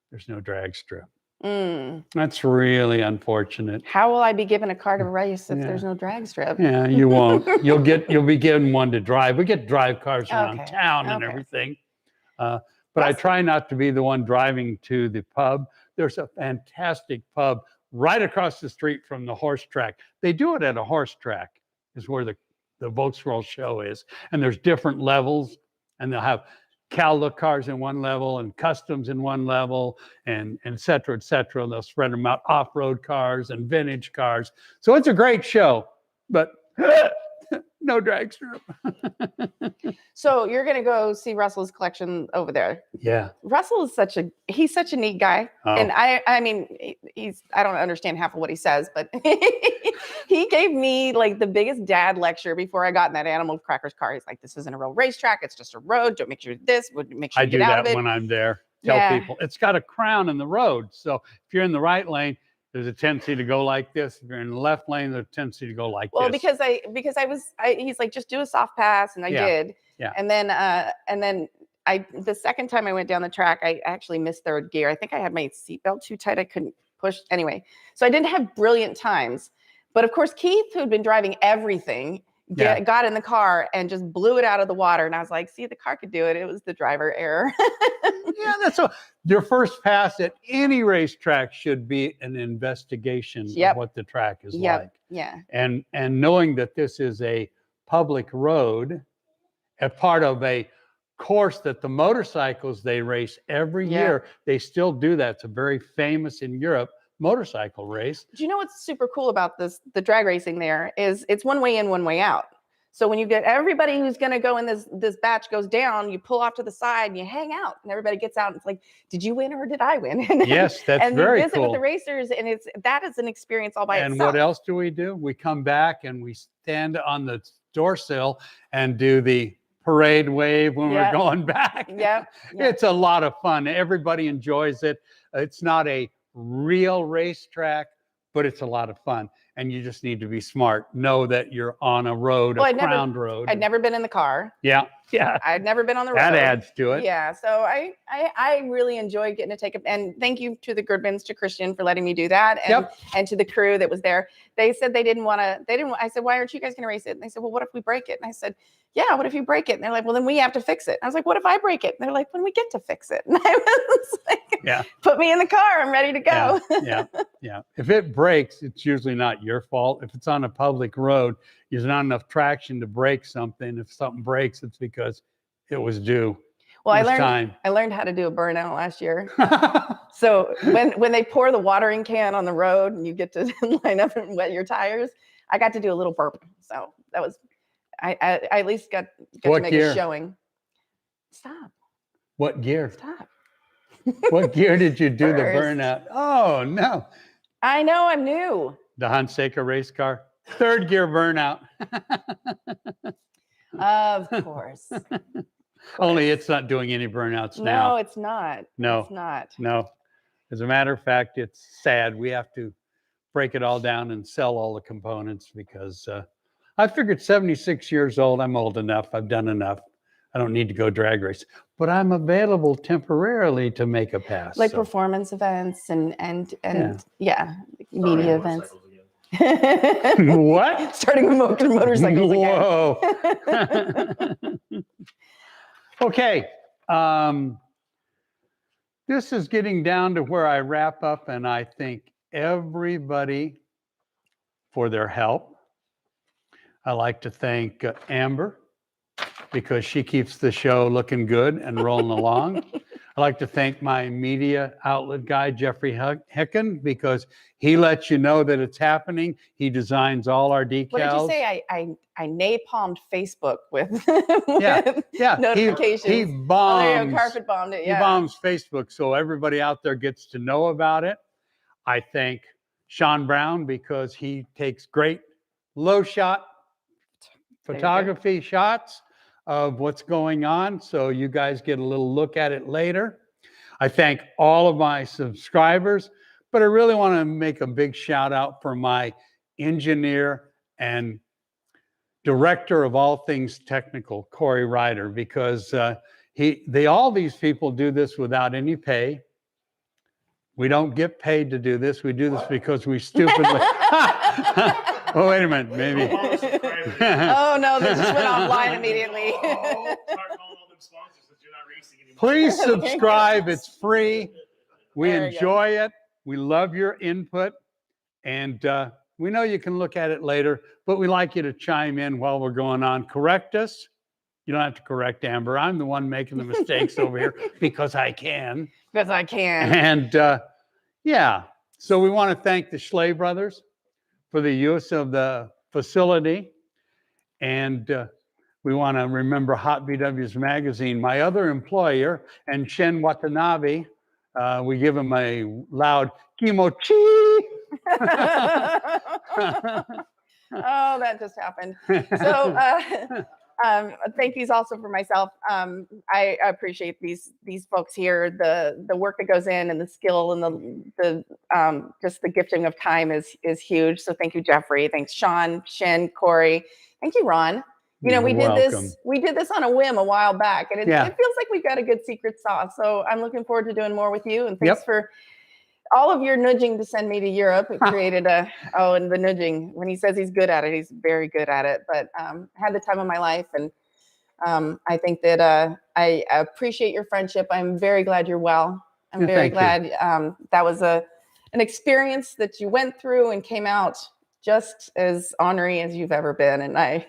there's no drag strip. That's really unfortunate. How will I be given a car to race if Yeah. there's no drag strip? Yeah, you won't. You'll be given one to drive. We get drive cars around Okay, town and okay. everything. But I Plus- try not to be the one driving to the pub. There's a fantastic pub right across the street from the horse track. They do it at a horse track, is where the Volkswagen show is. And there's different levels, and they'll have Cal-look cars in one level and customs in one level, and et cetera, et cetera. They'll spread them out, off-road cars and vintage cars. So it's a great show, but no drag strip. So you're going to go see Russell's collection over there. Yeah. Russell is he's such a neat guy. Oh. And I mean, I don't understand half of what he says, but he gave me like the biggest dad lecture before I got in that Animal Crackers car. He's like, this isn't a real racetrack. It's just a road. Don't make sure this, make sure I you do get out that of it. when I'm there. Tell Yeah. people it's got a crown in the road. So if you're in the right lane, there's a tendency to go like this. If you're in the left lane, there's a tendency to go like Well, this. because he's like, just do a soft pass. And I Yeah. did. Yeah. And then the second time I went down the track, I actually missed third gear. I think I had my seatbelt too tight. I couldn't push anyway. So I didn't have brilliant times. But of course, Keith, who'd been driving everything, got in the car and just blew it out of the water. And I was like, see, the car could do it. It was the driver error. Yeah, that's your first pass at any racetrack should be an investigation Yep. of what the track is Yep. like. Yeah. And knowing that this is a public road, a part of a course that the motorcycles they race every Yeah. year, they still do that. It's a very famous in Europe motorcycle race. Do you know what's super cool about the drag racing there is it's one way in, one way out. So when you get everybody who's going to go in this batch goes down, you pull off to the side and you hang out and everybody gets out and it's like, did you win or did I win? Yes, that's and very you visit cool. with the racers and that is an experience all by And itself. what else do? We come back and we stand on the door sill and do the parade wave when Yeah. we're going back. Yep. It's a lot of fun. Everybody enjoys it. It's not a real racetrack, but it's a lot of fun. And you just need to be smart. Know that you're on a road, Well, a crowned road. I'd never been in the car. Yeah. Yeah. I'd never been on the road. That adds to it. Yeah. So I really enjoyed getting to take up, and thank you to the Goodmans, to Christian for letting me do that. And, Yep. and to the crew that was there. They said they didn't want to, I said, why aren't you guys going to race it? And they said, well, what if we break it? And I said, yeah, what if you break it? And they're like, well, then we have to fix it. And I was like, what if I break it? And they're like, when we get to fix it. And I was like, Yeah. put me in the car. I'm ready to go. Yeah. If it breaks, it's usually not your fault. If it's on a public road, there's not enough traction to break something. If something breaks, it's because it was due. Well, It was time. I learned how to do a burnout last year. So when they pour the watering can on the road and you get to line up and wet your tires, I got to do a little burp. So that was, I at least got What to make gear? a showing. Stop. What gear? Stop. What gear did you do the First. burnout? Oh, no. I know, I'm new. The Hunsaker race car. Third gear burnout. Of course. Only it's not doing any burnouts No, now. it's not. No. It's not. No. As a matter of fact, it's sad. We have to break it all down and sell all the components because I figured 76 years old, I'm old enough. I've done enough. I don't need to go drag race, but I'm available temporarily to make a pass. Like so. performance events and Starting media on events. motorcycles again. What? Starting with motorcycles again. Whoa. Okay. This is getting down to where I wrap up, and I thank everybody for their help. I like to thank Amber because she keeps the show looking good and rolling along. I like to thank my media outlet guy, Jeffrey Hicken, because he lets you know that it's happening. He designs all our decals. What did you say? I napalmed Facebook with, Yeah. notifications. He Oh, there you bombs. go, carpet bombed it. He Yeah. bombs Facebook, so everybody out there gets to know about it. I thank Sean Brown because he takes great low shot There you go. photography shots of what's going on, so you guys get a little look at it later. I thank all of my subscribers, but I really want to make a big shout out for my engineer and director of all things technical, Corey Ryder, because all these people do this without any pay. We don't get paid to do this. We do this because we stupidly. Oh, wait a minute. Maybe. Oh, no, this just went offline immediately. Start calling all them sponsors that you're not racing anymore. Please subscribe. It's free. We There you go. enjoy it. We love your input. And we know you can look at it later, but we like you to chime in while we're going on. Correct us. You don't have to correct Amber. I'm the one making the mistakes over here because I can. Because I can. And yeah, so we want to thank the Schley brothers for the use of the facility. And we want to remember Hot VW's magazine, my other employer, and Shen Watanabe. We give him a loud kimochi. Oh, that just happened. So thank yous also for myself. I appreciate these folks here. The work that goes in and the skill and the just the gifting of time is huge. So thank you, Jeffrey. Thanks, Sean, Shin, Corey. Thank you, Ron. You know, we did this on a whim a while back, and it feels like we've got a good secret sauce. So I'm looking forward to doing more with you. And thanks for all of your nudging to send me to Europe. It created and the nudging, when he says he's good at it, he's very good at it. But I had the time of my life, and I think that I appreciate your friendship. I'm very glad you're well. I'm very glad that was an experience that you went through and came out just as ornery as you've ever been. And I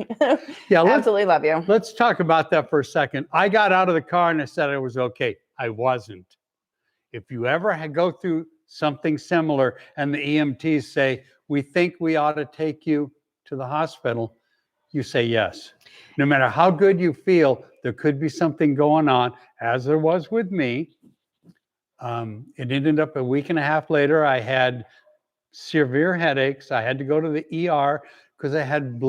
absolutely love you. Let's talk about that for a second. I got out of the car and I said I was okay. I wasn't. If you ever go through something similar and the EMTs say, we think we ought to take you to the hospital, you say yes. No matter how good you feel, there could be something going on, as there was with me. It ended up a week and a half later, I had severe headaches. I had to go to the ER because I had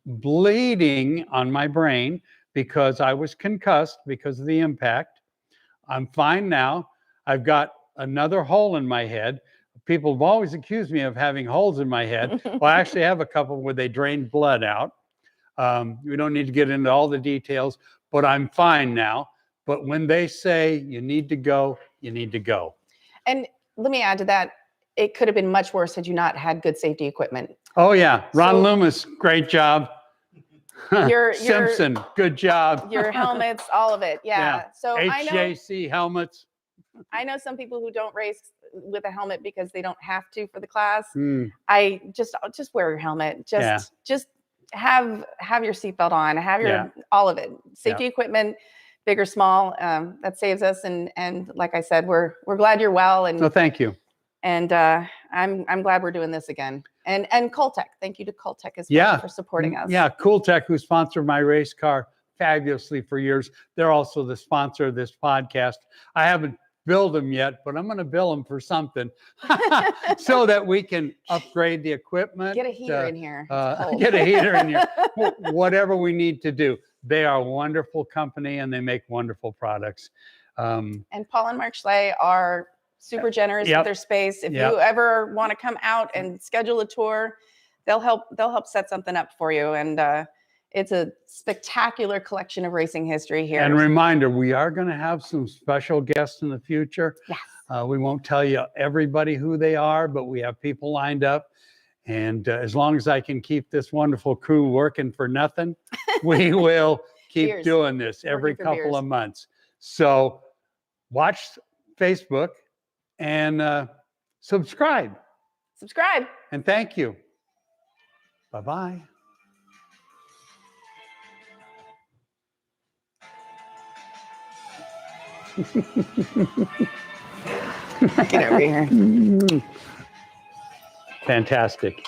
bleeding on my brain because I was concussed because of the impact. I'm fine now. I've got another hole in my head. People have always accused me of having holes in my head. Well, I actually have a couple where they drained blood out. We don't need to get into all the details, but I'm fine now. But when they say you need to go, you need to go. And let me add to that. It could have been much worse had you not had good safety equipment. Oh, yeah. Ron Loomis, great job. Simpson, good job. Your helmets, all of it. Yeah. So HJC helmets. I know some people who don't race with a helmet because they don't have to for the class. I just wear your helmet. Just have your seatbelt on. Have your all of it. Safety equipment, big or small. That saves us. And like I said, we're glad you're well. And thank you. And I'm glad we're doing this again. And Coltech, thank you to Coltech as well for supporting us. Yeah, Coltech, who sponsored my race car fabulously for years. They're also the sponsor of this podcast. I haven't billed them yet, but I'm going to bill them for something so that we can upgrade the equipment. Get a heater in here. Get a heater in here. Whatever we need to do. They are a wonderful company and they make wonderful products. And Paul and Mark Schley are super generous with their space. If you ever want to come out and schedule a tour, they'll help set something up for you. And it's a spectacular collection of racing history here. And reminder, we are going to have some special guests in the future. Yes. We won't tell you everybody who they are, but we have people lined up. And as long as I can keep this wonderful crew working for nothing, we will keep doing this every couple of months. So watch Facebook and subscribe. And thank you. Bye-bye. Get over here. Fantastic.